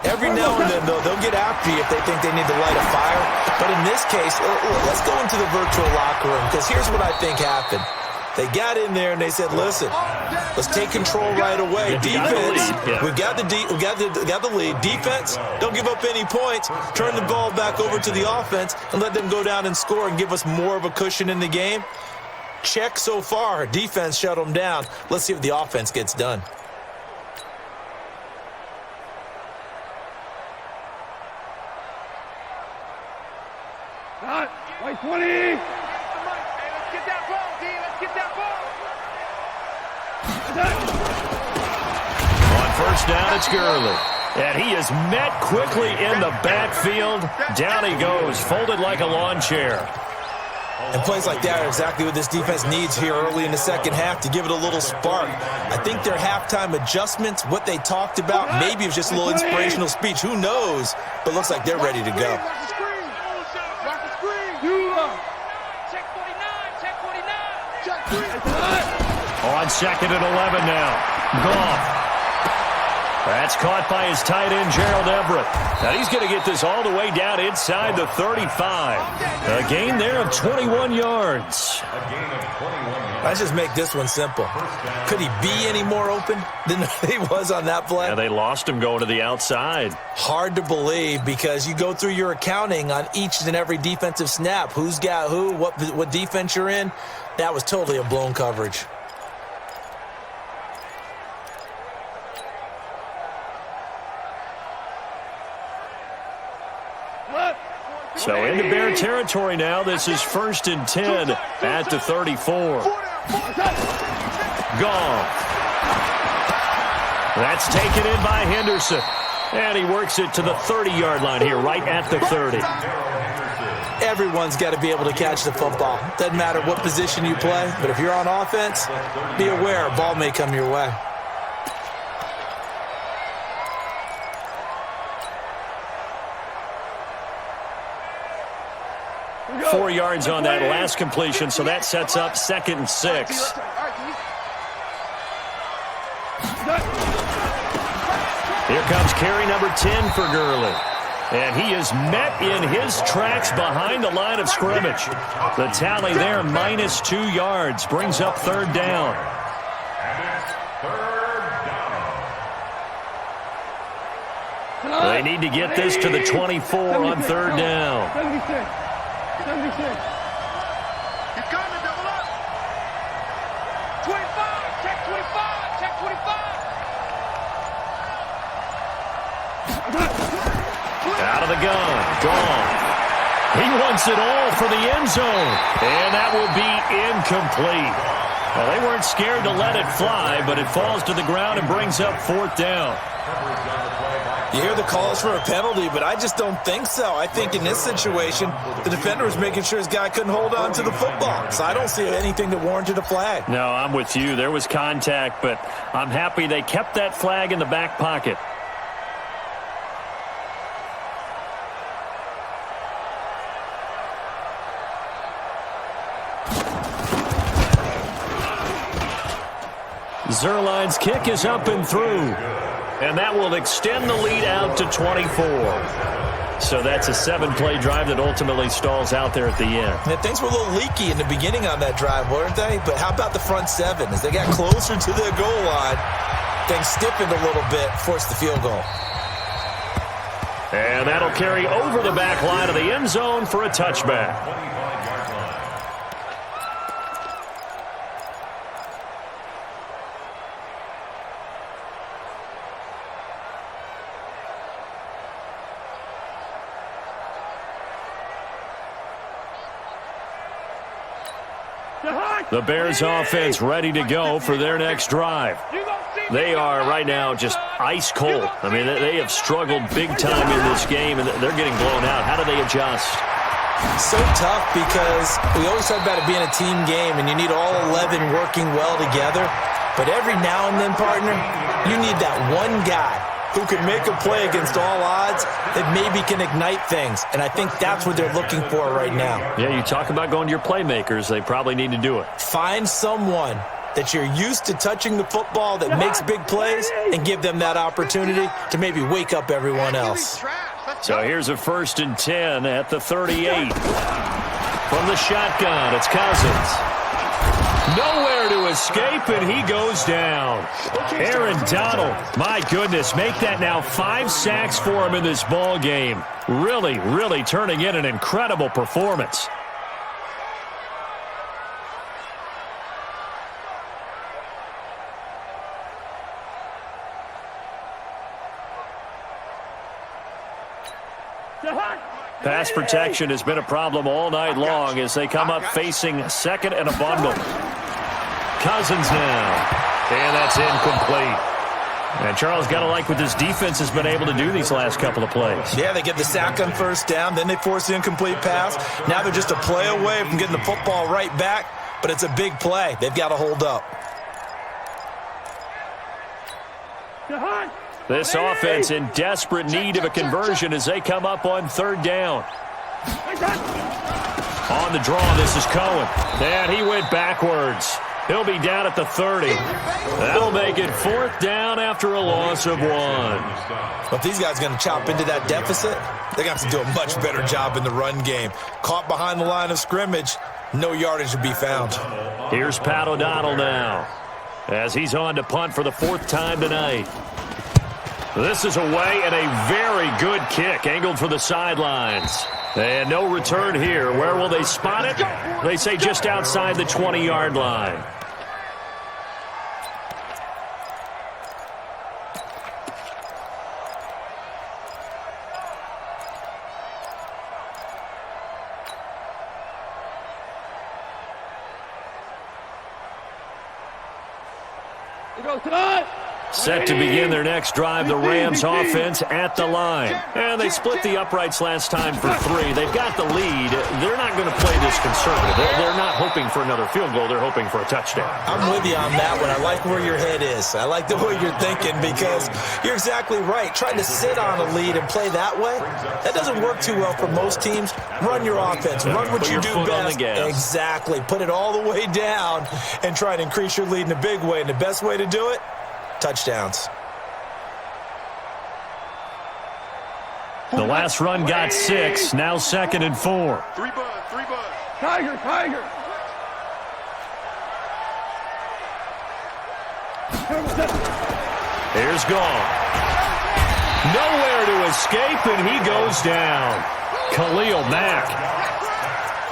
Every now and then, though, they'll get after you if they think they need to light a fire. But in this case, let's go into the virtual locker room, because here's what I think happened. They got in there and they said, listen, let's take control right away. Defense, we got the lead. Defense, don't give up any points. Turn the ball back over to the offense and let them go down and score and give us more of a cushion in the game. Check so far. Defense shut them down. Let's see if the offense gets done. White 20. On first down, it's Gurley. And he is met quickly in the backfield. Down he goes, folded like a lawn chair. And plays like that are exactly what this defense needs here early in the second half to give it a little spark. I think their halftime adjustments, what they talked about, maybe it was just a little inspirational speech. Who knows? But looks like they're ready to go. On 2nd and 11 now. Goff. That's caught by his tight end, Gerald Everett. Now he's going to get this all the way down inside the 35. A gain there of 21 yards. Let's just make this one simple. Could he be any more open than he was on that play? Yeah, they lost him going to the outside. Hard to believe, because you go through your accounting on each and every defensive snap. Who's got who, what defense you're in. That was totally a blown coverage. So into Bear territory now. This is 1st and 10 at the 34. Gone. That's taken in by Henderson. And he works it to the 30-yard line here, right at the 30. Everyone's got to be able to catch the football. Doesn't matter what position you play, but if you're on offense, be aware a ball may come your way. Four yards on that last completion, so that sets up 2nd and 6. Here comes carry number 10 for Gurley. And he is met in his tracks behind the line of scrimmage. The tally there, -2 yards, brings up 3rd down. They need to get this to the 24 on 3rd down. 76. 76. He's coming, double up. 25, check 25, check 25. Out of the gun, gone. He wants it all for the end zone, and that will be incomplete. Well, they weren't scared to let it fly, but it falls to the ground and brings up 4th down. You hear the calls for a penalty, but I just don't think so. I think in this situation, the defender was making sure his guy couldn't hold on to the football. So I don't see anything that warranted a flag. No, I'm with you. There was contact, but I'm happy they kept that flag in the back pocket. Zerline's kick is up and through. And that will extend the lead out to 24. So that's a 7-play drive that ultimately stalls out there at the end. And things were a little leaky in the beginning on that drive, weren't they? But how about the front seven? As they got closer to the goal line, things stiffened a little bit, forced the field goal. And that'll carry over the back line of the end zone for a touchback. The Bears offense ready to go for their next drive. They are right now just ice cold. I mean, they have struggled big time in this game, and they're getting blown out. How do they adjust? So tough because we always talk about it being a team game, and you need all 11 working well together. But every now and then, partner, you need that one guy who can make a play against all odds that maybe can ignite things. And I think that's what they're looking for right now. Yeah, you talk about going to your playmakers. They probably need to do it. Find someone that you're used to touching the football that makes big plays and give them that opportunity to maybe wake up everyone else. So here's a 1st and 10 at the 38. From the shotgun, it's Cousins. Nowhere to escape, and he goes down. Aaron Donald, my goodness, make that now 5 sacks for him in this ball game. Really, really turning in an incredible performance. Pass protection has been a problem all night long as they come up facing second and a bundle. Cousins now. And that's incomplete. And Charles, got to like what this defense has been able to do these last couple of plays. Yeah, they get the sack on 1st down, then they force the incomplete pass. Now they're just a play away from getting the football right back, but it's a big play. They've got to hold up. This offense in desperate need of a conversion as they come up on 3rd down. On the draw, this is Cohen. And he went backwards. He'll be down at the 30. That'll make it 4th down after a loss of 1. Well, if these guys are going to chop into that deficit, they're going to have to do a much better job in the run game. Caught behind the line of scrimmage, no yardage to be found. Here's Pat O'Donnell now as he's on to punt for the 4th time tonight. This is away and a very good kick angled for the sidelines. And no return here. Where will they spot it? They say just outside the 20-yard line. Set to begin their next drive, the Rams offense at the line. And they split the uprights last time for 3. They've got the lead. They're not going to play this conservative. They're not hoping for another field goal. They're hoping for a touchdown. I'm with you on that one. I like where your head is. I like the way you're thinking because you're exactly right. Trying to sit on a lead and play that way, that doesn't work too well for most teams. Run your offense. Run what you do best. Exactly. Put it all the way down and try to increase your lead in a big way. And the best way to do it, touchdowns. The last run got 6. Now 2nd and 4. 3 buzz. Tiger. Here's Gall. Nowhere to escape, and he goes down. Khalil Mack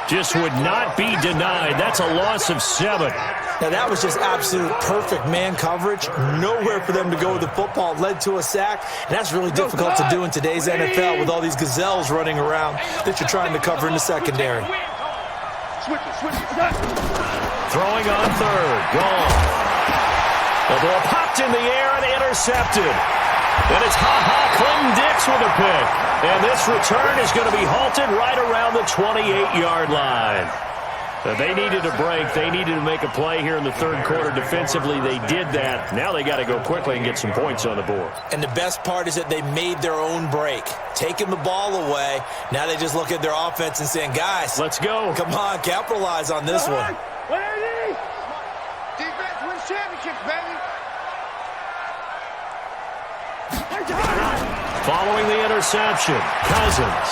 just would not be denied. That's a loss of 7. Now, that was just absolute perfect man coverage. Nowhere for them to go with the football. Led to a sack. And that's really difficult to do in today's NFL with all these gazelles running around that you're trying to cover in the secondary. Throwing on 3rd. Gone. The ball popped in the air and intercepted. And it's Clinton Dix with a pick. And this return is going to be halted right around the 28-yard line. They needed a break. They needed to make a play here in the 3rd quarter. Defensively, they did that. Now they got to go quickly and get some points on the board. And the best part is that they made their own break. Taking the ball away. Now they just look at their offense and saying, guys, let's go. Come on, capitalize on this one. Defense wins championships, baby. Following the interception, Cousins.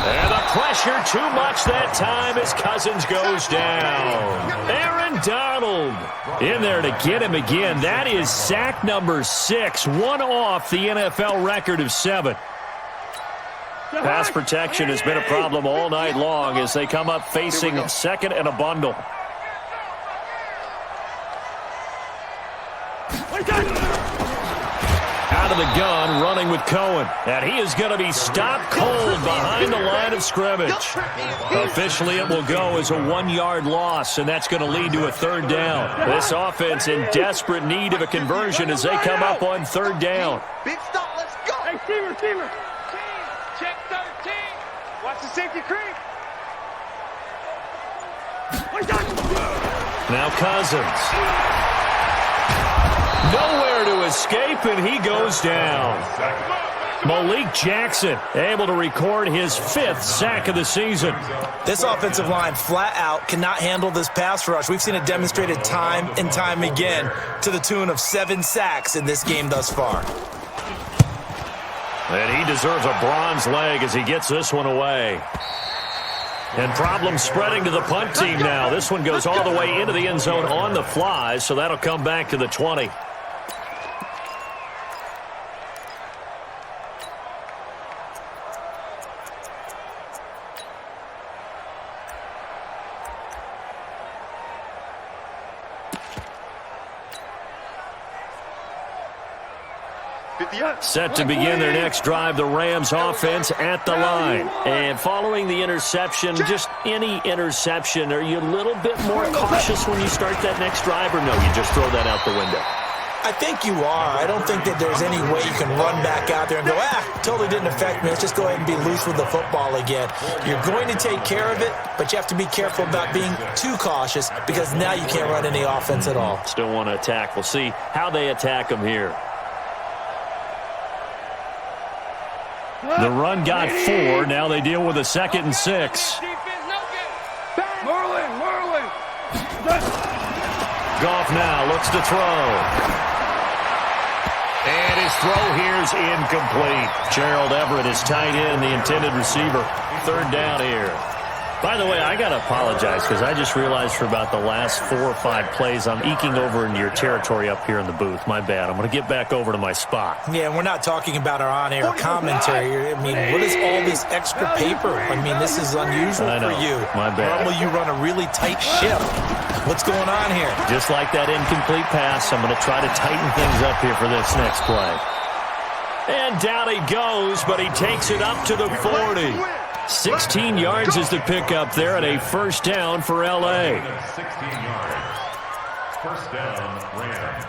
And the pressure too much that time as Cousins goes down. Aaron Donald in there to get him again. That is sack number 6, one off the NFL record of 7. Pass protection has been a problem all night long as they come up facing second and a bundle. Out of the gun, running with Cohen. And he is going to be stopped cold behind the line of scrimmage. Officially, it will go as a 1-yard loss, and that's going to lead to a 3rd down. This offense in desperate need of a conversion as they come up on 3rd down. Big stop, let's go. Hey, receiver. Check 13. Watch the safety creep. Now Cousins. Nowhere to escape, and he goes down. Malik Jackson able to record his 5th sack of the season. This offensive line flat out cannot handle this pass rush. We've seen it demonstrated time and time again to the tune of 7 sacks in this game thus far. And he deserves a bronze leg as he gets this one away. And problems spreading to the punt team now. This one goes all the way into the end zone on the fly, so that'll come back to the 20. Set to begin their next drive, the Rams offense at the line. And following the interception, just any interception, are you a little bit more cautious when you start that next drive, or no, you just throw that out the window? I think you are. I don't think that there's any way you can run back out there and go, totally didn't affect me. Let's just go ahead and be loose with the football again. You're going to take care of it, but you have to be careful about being too cautious because now you can't run any offense at all. Still want to attack. We'll see how they attack them here. The run got 4. Now they deal with a 2nd and 6. Merlin. Goff now looks to throw. And his throw here is incomplete. Gerald Everett is tight end, the intended receiver. 3rd down here. By the way, I got to apologize because I just realized for about the last 4 or 5 plays, I'm eking over into your territory up here in the booth. My bad. I'm going to get back over to my spot. Yeah, we're not talking about our on-air commentary. I mean, what is all this extra paper? I mean, this is unusual for you. My bad. Normally you run a really tight ship. What's going on here? Just like that incomplete pass, I'm going to try to tighten things up here for this next play. And down he goes, but he takes it up to the 40. 16 yards is the pickup there, and a 1st down for L.A. 16 yards. 1st down, Rams.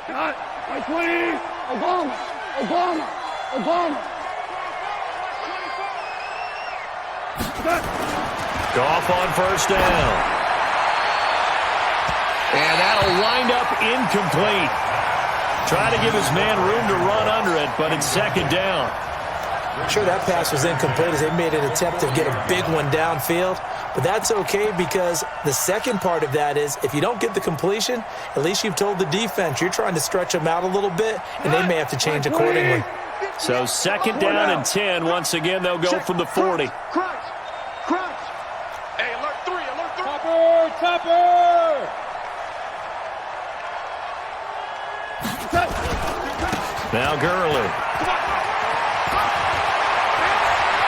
Got 20. Obama. Goff on 1st down. And that'll wind up incomplete. Try to give his man room to run under it, but it's 2nd down. Sure, that pass was incomplete as they made an attempt to get a big one downfield. But that's okay because the second part of that is if you don't get the completion, at least you've told the defense you're trying to stretch them out a little bit, and they may have to change accordingly. So 2nd down and 10. Once again, they'll go from the 40. Crunch. Hey, alert 3. Topper. Now Gurley.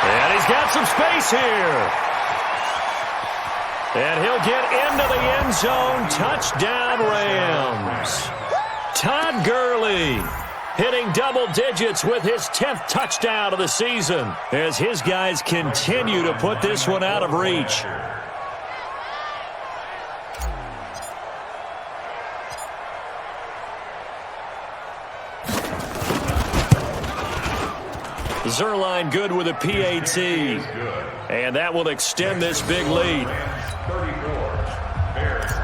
And he's got some space here. And he'll get into the end zone. Touchdown, Rams. Todd Gurley hitting double digits with his 10th touchdown of the season as his guys continue to put this one out of reach. Zerline good with a PAT. And that will extend this big lead. 34, Bears 3.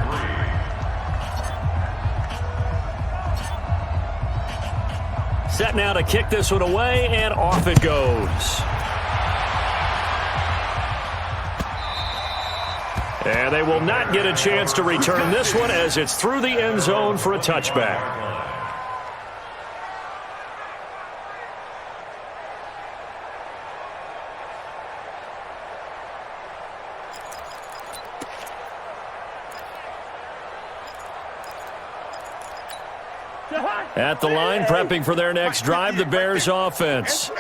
Set now to kick this one away, and off it goes. And they will not get a chance to return this one as it's through the end zone for a touchback. At the line, prepping for their next drive, the Bears offense.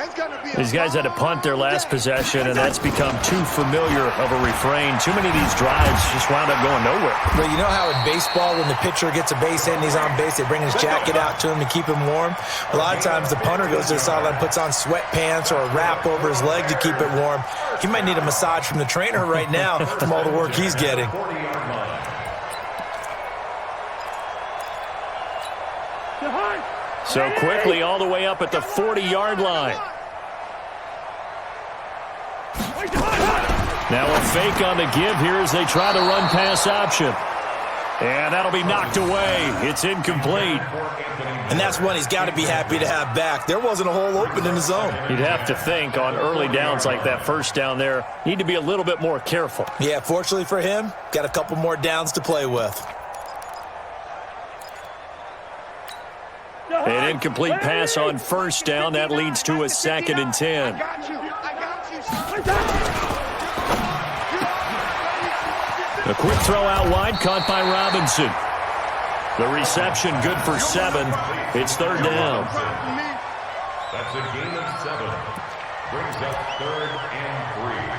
These guys had to punt their last possession, and that's become too familiar of a refrain. Too many of these drives just wound up going nowhere. But you know how in baseball, when the pitcher gets a base hit and he's on base, they bring his jacket out to him to keep him warm? A lot of times the punter goes to the sideline, puts on sweatpants or a wrap over his leg to keep it warm. He might need a massage from the trainer right now from all the work he's getting. So quickly all the way up at the 40-yard line. Now a fake on the give here as they try to run pass option. And that'll be knocked away. It's incomplete. And that's one he's got to be happy to have back. There wasn't a hole open in the zone. You'd have to think on early downs like that first down there, need to be a little bit more careful. Yeah, fortunately for him, got a couple more downs to play with. An incomplete pass on first down. That leads to a 2nd and 10. A quick throw out wide, caught by Robinson. The reception good for 7. It's 3rd down. That's a gain of 7. Brings up 3rd and 3.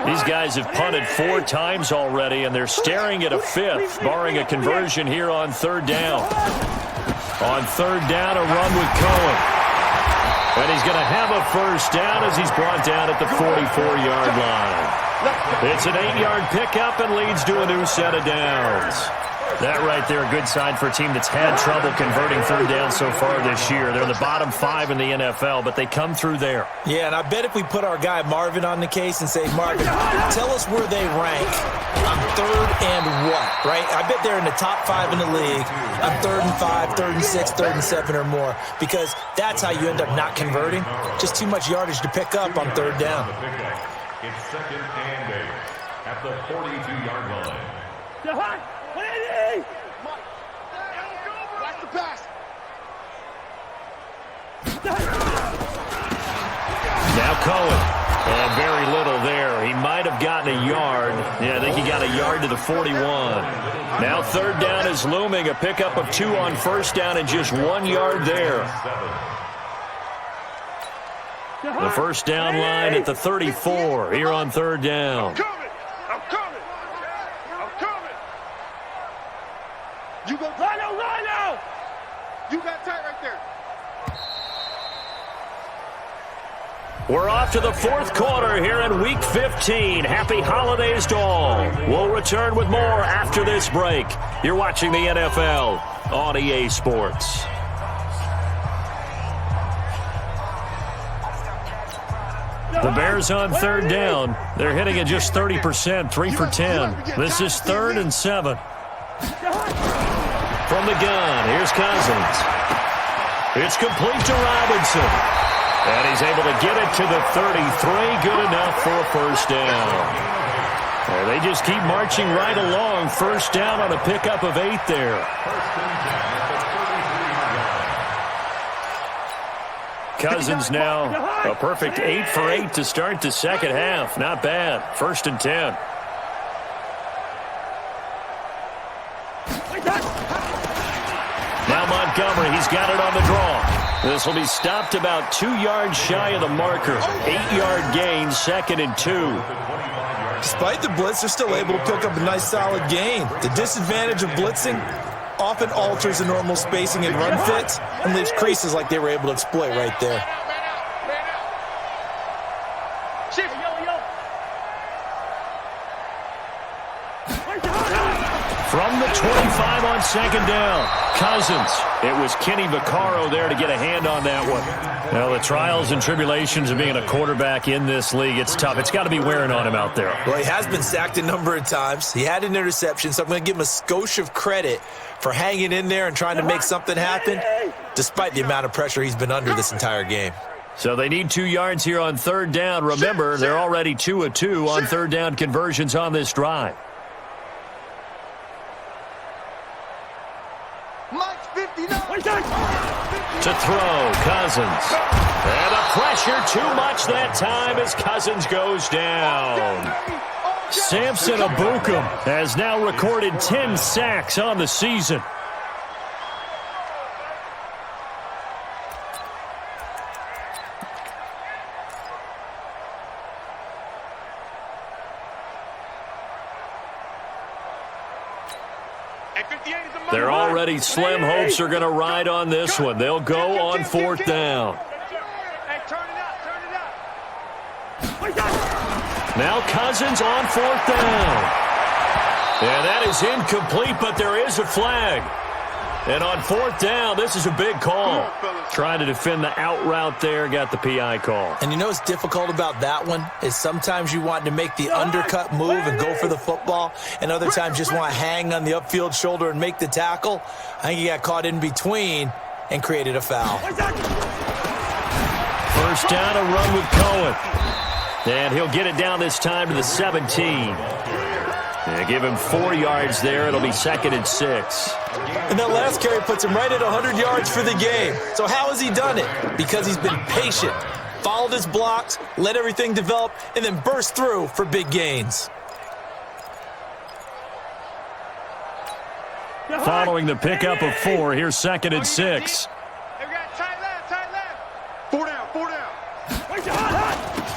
These guys have punted 4 times already, and they're staring at a 5th, barring a conversion here on 3rd down. On 3rd down, a run with Cohen. And he's going to have a first down as he's brought down at the 44-yard line. It's an 8-yard pickup and leads to a new set of downs. That right there, a good sign for a team that's had trouble converting 3rd down so far this year. They're in the bottom 5 in the NFL, but they come through there. Yeah, and I bet if we put our guy Marvin on the case and say, Marvin, tell us where they rank on 3rd and what, right? I bet they're in the top 5 in the league on 3rd and 5, 3rd and 6, 3rd and 7 or more, because that's how you end up not converting. Just too much yardage to pick up on 3rd down. It's 2nd and 8 at the 42-yard line. Watch the pass. Now Cohen. And very little there. He might have gotten a yard. Yeah, I think he got a yard to the 41. Now 3rd down is looming. A pickup of 2 on first down and just 1 yard there. The first down line at the 34 here on 3rd down. I'm coming. You go Rhino. You got tight right there. We're off to the 4th quarter here in Week 15. Happy holidays to all. We'll return with more after this break. You're watching the NFL on EA Sports. The Bears on 3rd down. They're hitting at just 30%, 3 for 10. This is 3rd and 7. From the gun, here's Cousins. It's complete to Robinson. And he's able to get it to the 33. Good enough for a first down. And they just keep marching right along. First down on a pickup of 8 there. Cousins now a perfect 8 for 8 to start the second half. Not bad. 1st and 10. Now Montgomery, he's got it on the draw. This will be stopped about 2 yards shy of the marker. 8-yard gain, 2nd and 2. Despite the blitz, they're still able to pick up a nice solid gain. The disadvantage of blitzing often alters the normal spacing and run fits and leaves creases like they were able to exploit right there. From the 25 on second down. Cousins. It was Kenny Vaccaro there to get a hand on that one. Well, the trials and tribulations of being a quarterback in this league, it's tough. It's got to be wearing on him out there. Well, he has been sacked a number of times. He had an interception, so I'm going to give him a skosh of credit for hanging in there and trying to make something happen, despite the amount of pressure he's been under this entire game. So they need 2 yards here on third down. Remember, they're already 2 of 2 on third down conversions on this drive. To throw, Cousins. And the pressure too much that time as Cousins goes down. Samson Abukum has now recorded 10 sacks on the season. Their already slim hopes are going to ride on this one. They'll go on fourth down. Now Cousins on fourth down. And that is incomplete, but there is a flag. And on fourth down, this is a big call. Trying to defend the out route there, got the PI call. And you know what's difficult about that one is sometimes you want to make the undercut move and go for the football, and other times just want to hang on the upfield shoulder and make the tackle. I think he got caught in between and created a foul. First down, a run with Cohen. And he'll get it down this time to the 17. They give him 4 yards there. It'll be 2nd and 6. And that last carry puts him right at 100 yards for the game. So how has he done it? Because he's been patient, followed his blocks, let everything develop, and then burst through for big gains. Following the pickup of 4, here's 2nd and 6. Four down.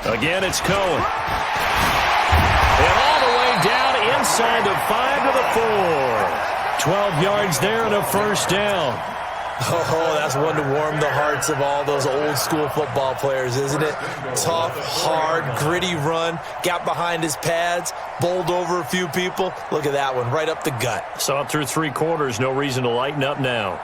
Again, it's Cohen. And all the way down inside the 5 to the 4. 12 yards there and a first down. Oh, that's one to warm the hearts of all those old school football players, isn't it? Tough, hard, gritty run, got behind his pads, bowled over a few people. Look at that one, right up the gut. Saw it through 3 quarters, no reason to lighten up now.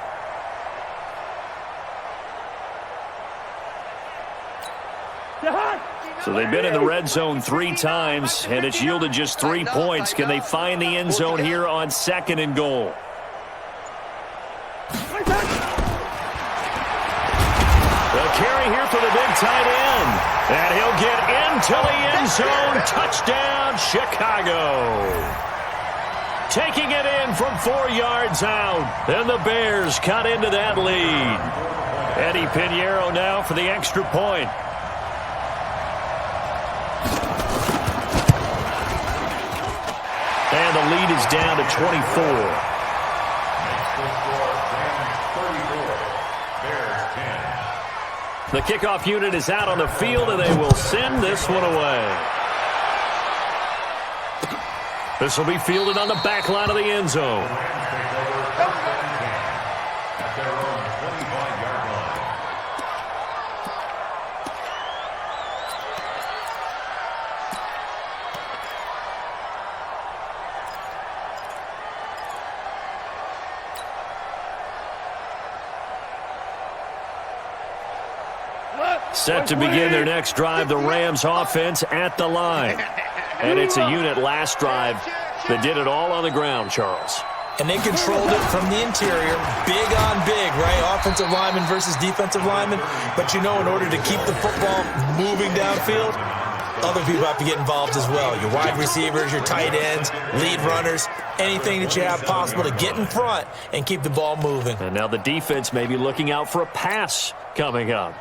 So they've been in the red zone 3 times, and it's yielded just 3 points. Can they find the end zone here on 2nd and goal? The carry here for the big tight end. And he'll get into the end zone. Touchdown, Chicago. Taking it in from 4 yards out. And the Bears cut into that lead. Eddie Pinheiro now for the extra point. And the lead is down to 24. The kickoff unit is out on the field, and they will send this one away. This will be fielded on the back line of the end zone. Set to begin their next drive, the Rams offense at the line. And it's a unit last drive that did it all on the ground, Charles. And they controlled it from the interior, big on big, right? Offensive lineman versus defensive lineman. But you know, in order to keep the football moving downfield, other people have to get involved as well. Your wide receivers, your tight ends, lead runners, anything that you have possible to get in front and keep the ball moving. And now the defense may be looking out for a pass coming up.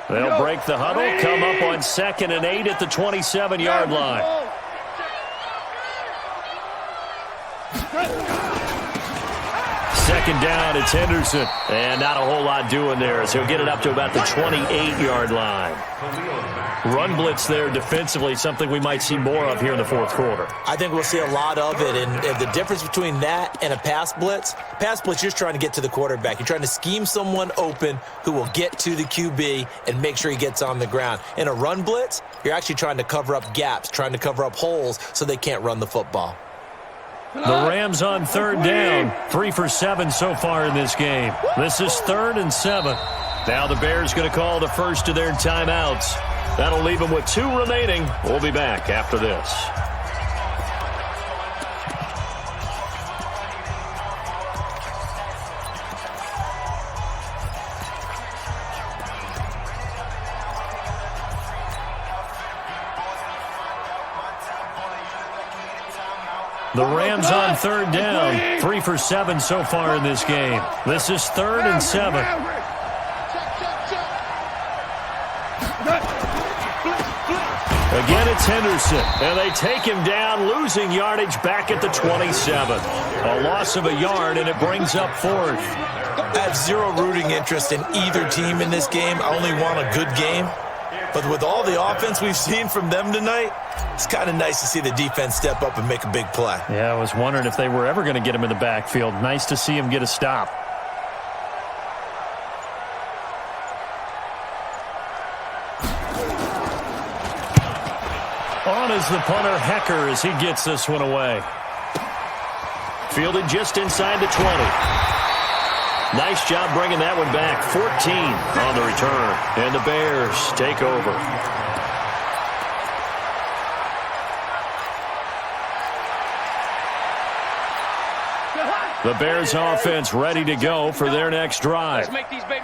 They'll break the huddle, come up on 2nd and 8 at the 27-yard line. second down, it's Henderson. And not a whole lot doing there, as he'll get it up to about the 28-yard line. Run blitz there defensively, something we might see more of here in the fourth quarter. I think we'll see a lot of it, and the difference between that and a pass blitz, you're just trying to get to the quarterback. You're trying to scheme someone open who will get to the QB and make sure he gets on the ground. In a run blitz, you're actually trying to cover up gaps, trying to cover up holes so they can't run the football. The Rams on third down, 3 for 7 so far in this game. This is 3rd and 7. Now the Bears going to call the first of their timeouts. That'll leave them with 2 remaining. We'll be back after this. The Rams on third down, 3 for 7 so far in this game. This is 3rd and 7. Again, it's Henderson, and they take him down, losing yardage back at the 27. A loss of a yard, and it brings up 4th. I have zero rooting interest in either team in this game. I only want a good game. But with all the offense we've seen from them tonight, it's kind of nice to see the defense step up and make a big play. Yeah, I was wondering if they were ever going to get him in the backfield. Nice to see him get a stop. On is the punter, Hecker, as he gets this one away. Fielded just inside the 20. Nice job bringing that one back. 14 on the return. And the Bears take over. The Bears offense ready to go for their next drive.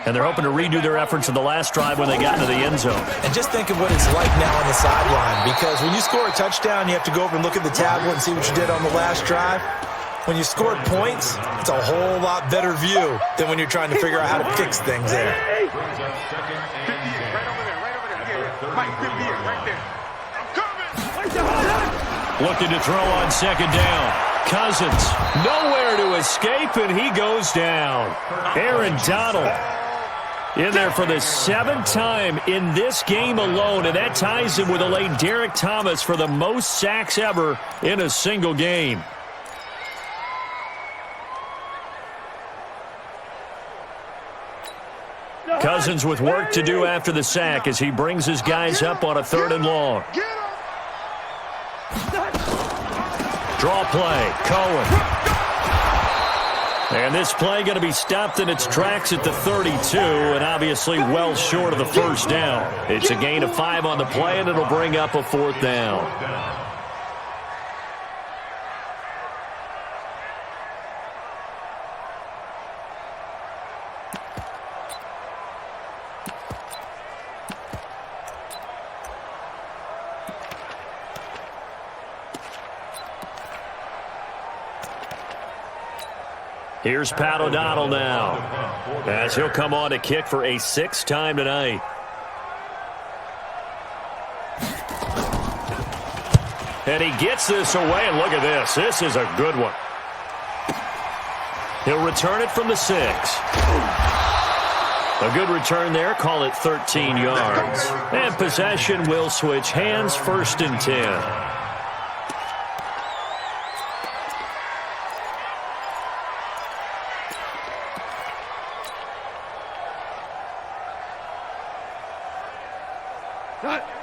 And they're hoping to redo their efforts in the last drive when they got into the end zone. And just think of what it's like now on the sideline, because when you score a touchdown, you have to go over and look at the tablet and see what you did on the last drive. When you scored points, it's a whole lot better view than when you're trying to figure out how to fix things there. Looking to throw on second down. Cousins, nowhere to escape, and he goes down. Aaron Donald in there for the 7th time in this game alone, and that ties him with a late Derek Thomas for the most sacks ever in a single game. Cousins with work to do after the sack as he brings his guys up on a 3rd and long. Draw play, Cohen. And this play going to be stopped in its tracks at the 32, and obviously well short of the first down. It's a gain of 5 on the play, and it'll bring up a 4th down. Here's Pat O'Donnell now, as he'll come on to kick for a 6th time tonight. And he gets this away, and look at this. This is a good one. He'll return it from the 6. A good return there. Call it 13 yards. And possession will switch hands, 1st and 10.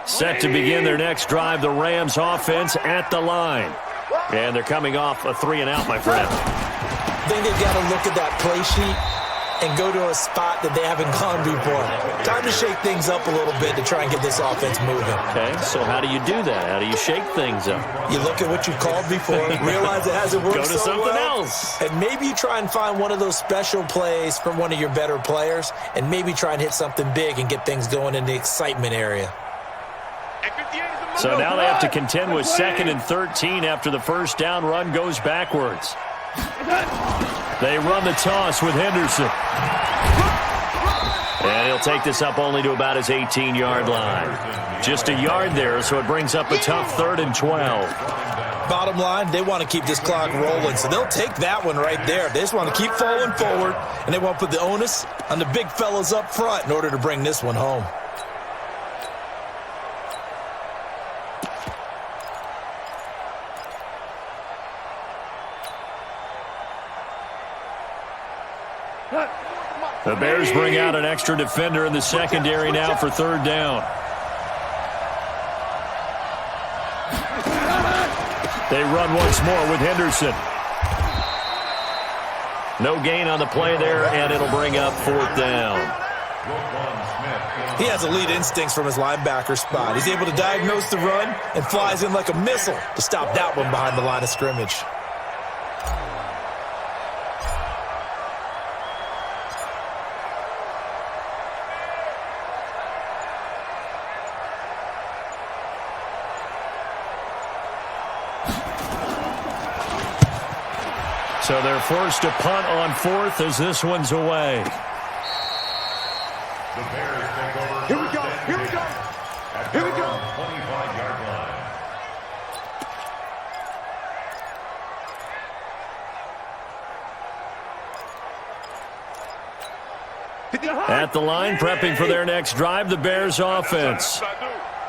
Set to begin their next drive, the Rams offense at the line. And they're coming off a 3-and-out, my friend. I think they've got to look at that play sheet and go to a spot that they haven't gone before. Time to shake things up a little bit to try and get this offense moving. Okay, so how do you do that? How do you shake things up? You look at what you called before, realize it hasn't worked Go to so something well, else. and maybe you try and find one of those special plays from one of your better players, and maybe try and hit something big and get things going in the excitement area. So now they have to contend with 2nd and 13 after the first down run goes backwards. They run the toss with Henderson. And he'll take this up only to about his 18-yard line. Just a yard there, so it brings up a tough 3rd and 12. Bottom line, they want to keep this clock rolling, so they'll take that one right there. They just want to keep falling forward, and they want to put the onus on the big fellas up front in order to bring this one home. The Bears bring out an extra defender in the secondary now for third down. They run once more with Henderson. No gain on the play there, and it'll bring up fourth down. He has elite instincts from his linebacker spot. He's able to diagnose the run and flies in like a missile to stop that one behind the line of scrimmage. So they're forced to punt on fourth as this one's away. The Bears take over. Here we go. Here we go. Here we go. 25-yard line. At the line, prepping for their next drive, the Bears offense.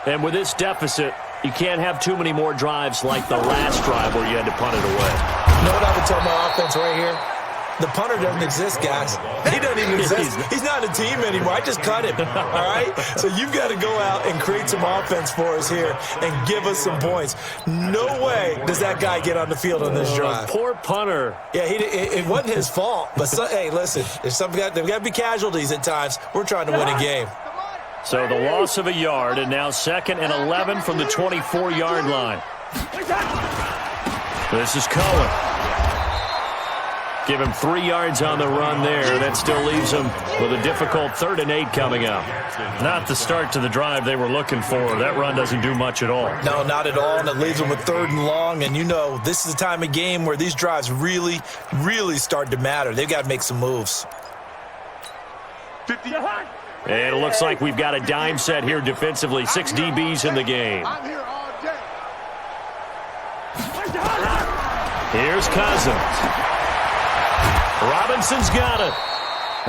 And with this deficit, you can't have too many more drives like the last drive where you had to punt it away. You know what I would tell my offense right here? The punter doesn't exist, guys. He doesn't even exist. He's not a team anymore. I just cut him, all right? So you've got to go out and create some offense for us here and give us some points. No way does that guy get on the field on this drive. Poor punter. Yeah, it wasn't his fault. But, hey, listen, there's got to be casualties at times. We're trying to win a game. So the loss of a yard, and now 2nd and 11 from the 24-yard line. This is Cohen. Give him 3 yards on the run there. That still leaves him with a difficult 3rd and 8 coming up. Not the start to the drive they were looking for. That run doesn't do much at all. No, not at all, and it leaves them with 3rd and long. And, you know, this is the time of game where these drives really, really start to matter. They've got to make some moves. 50. And it looks like we've got a dime set here defensively. 6 DBs in the game. I'm here all day. Here's Cousins. Robinson's got it.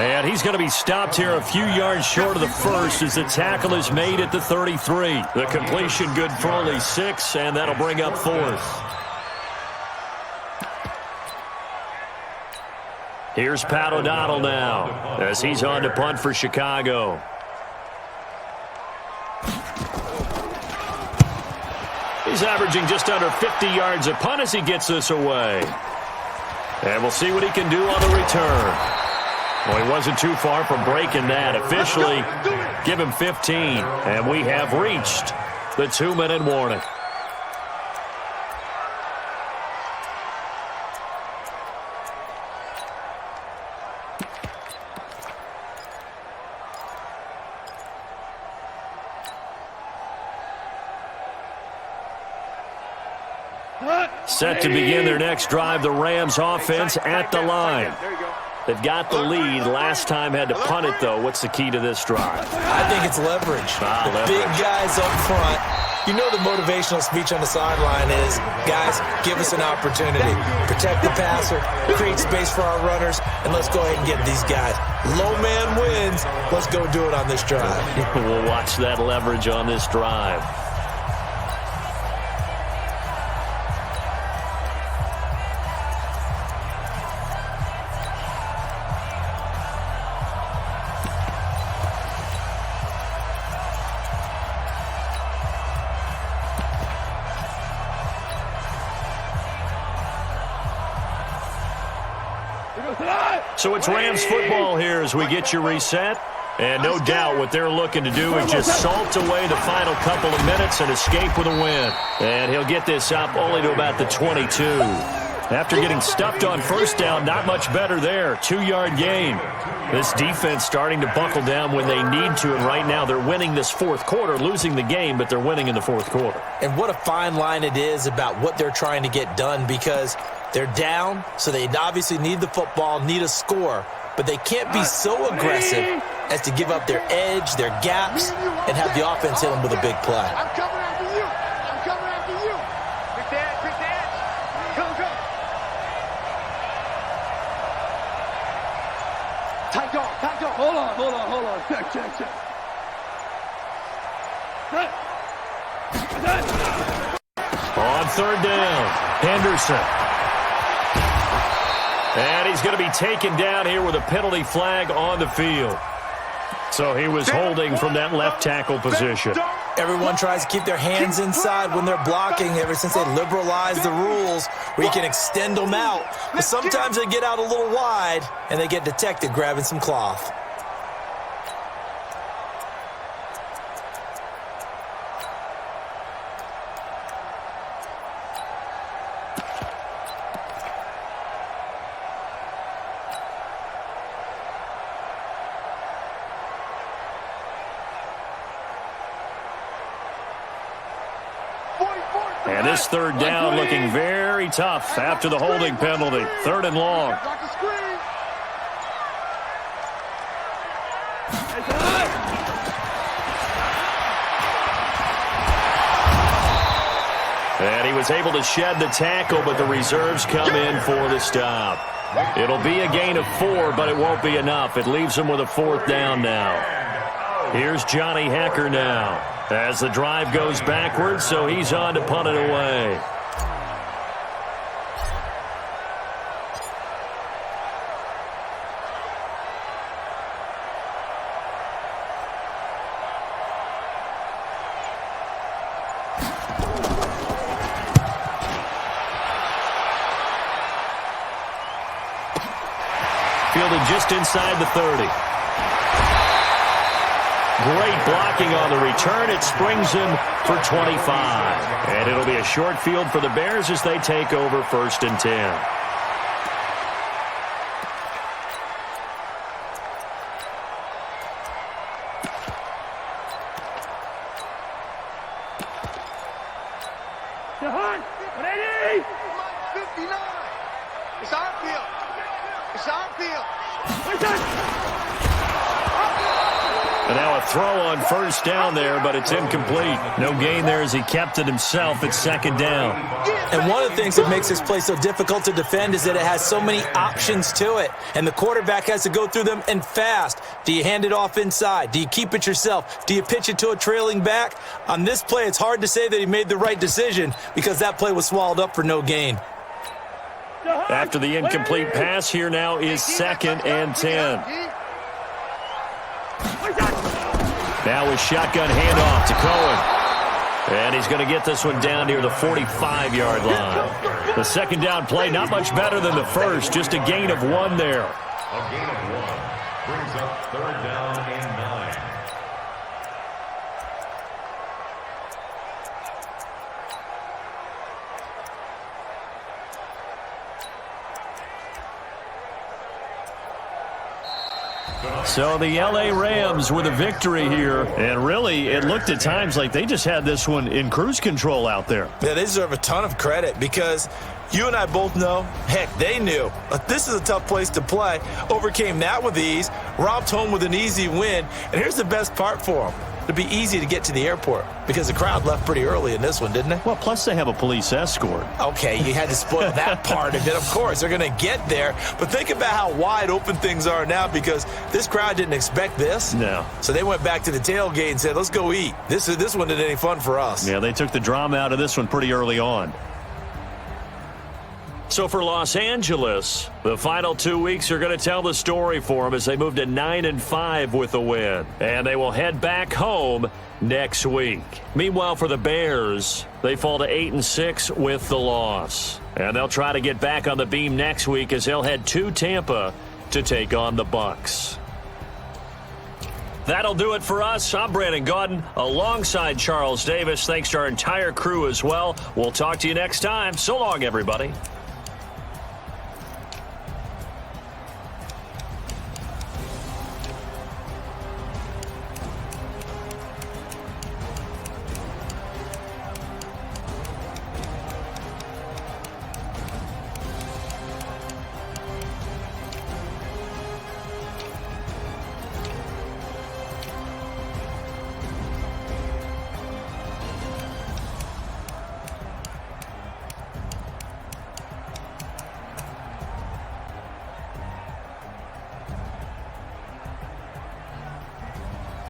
And he's going to be stopped here a few yards short of the first as the tackle is made at the 33. The completion good for only 6, and that'll bring up 4th. Here's Pat O'Donnell now as he's on to punt for Chicago. He's averaging just under 50 yards a punt as he gets this away. And we'll see what he can do on the return. Well, he wasn't too far from breaking that. Officially, give him 15. And we have reached the 2-minute warning. Set to begin their next drive, the Rams offense at the line. They've got the lead. Last time had to punt it, though. What's the key to this drive? I think it's leverage. The big guys up front. You know the motivational speech on the sideline is, guys, give us an opportunity. Protect the passer, create space for our runners, and let's go ahead and get these guys. Low man wins. Let's go do it on this drive. We'll watch that leverage on this drive. So it's Rams football here as we get you reset. And no doubt what they're looking to do is just salt away the final couple of minutes and escape with a win. And he'll get this up only to about the 22. After getting stuffed on first down, not much better there. 2-yard gain. This defense starting to buckle down when they need to, and right now they're winning this fourth quarter, losing the game, but they're winning in the fourth quarter. And what a fine line it is about what they're trying to get done, because they're down, so they obviously need the football, need a score, but they can't be so aggressive as to give up their edge, their gaps, and have the offense hit them with a big play. I'm coming after you. I'm coming after you. Big dad, big dad. Tight dog, tight dog. Hold on. Check. Set. On third down, Henderson. And he's going to be taken down here with a penalty flag on the field. So he was holding from that left tackle position. Everyone tries to keep their hands inside when they're blocking ever since they liberalized the rules where you can extend them out. But sometimes they get out a little wide and they get detected grabbing some cloth. And this third down looking very tough after the holding penalty. Third and long. Block the screen. And he was able to shed the tackle, but the reserves come in for the stop. It'll be a gain of 4, but it won't be enough. It leaves him with a fourth down now. Here's Johnny Hecker now as the drive goes backwards, so he's on to punt it away. Fielded just inside the 30. Great blocking on the return. It springs him for 25. And it'll be a short field for the Bears as they take over 1st and 10. Ready? 59. It's our field. It's our field. And now a throw on first down there, but it's incomplete. No gain there as he kept it himself at second down. And one of the things that makes this play so difficult to defend is that it has so many options to it. And the quarterback has to go through them and fast. Do you hand it off inside? Do you keep it yourself? Do you pitch it to a trailing back? On this play, it's hard to say that he made the right decision because that play was swallowed up for no gain. After the incomplete pass, here now is 2nd and 10. Now with shotgun handoff to Cohen. And he's going to get this one down near the 45-yard line. The second down play, not much better than the first, just a gain of 1 there. A gain of 1 brings up 3rd down and 9. So the L.A. Rams with a victory here. And really, it looked at times like they just had this one in cruise control out there. Yeah, they deserve a ton of credit because you and I both know, heck, they knew. This is a tough place to play. Overcame that with ease, romped home with an easy win. And here's the best part for them. It'd be easy to get to the airport because the crowd left pretty early in this one, didn't they? Well, plus they have a police escort. Okay, you had to spoil that part of it. Of course, they're going to get there. But think about how wide open things are now because this crowd didn't expect this. No. So they went back to the tailgate and said, let's go eat. This one isn't any fun for us. Yeah, they took the drama out of this one pretty early on. So for Los Angeles, the final 2 weeks are going to tell the story for them as they move to 9-5 with a win. And they will head back home next week. Meanwhile, for the Bears, they fall to 8-6 with the loss. And they'll try to get back on the beam next week as they'll head to Tampa to take on the Bucs. That'll do it for us. I'm Brandon Gaudin alongside Charles Davis. Thanks to our entire crew as well. We'll talk to you next time. So long, everybody.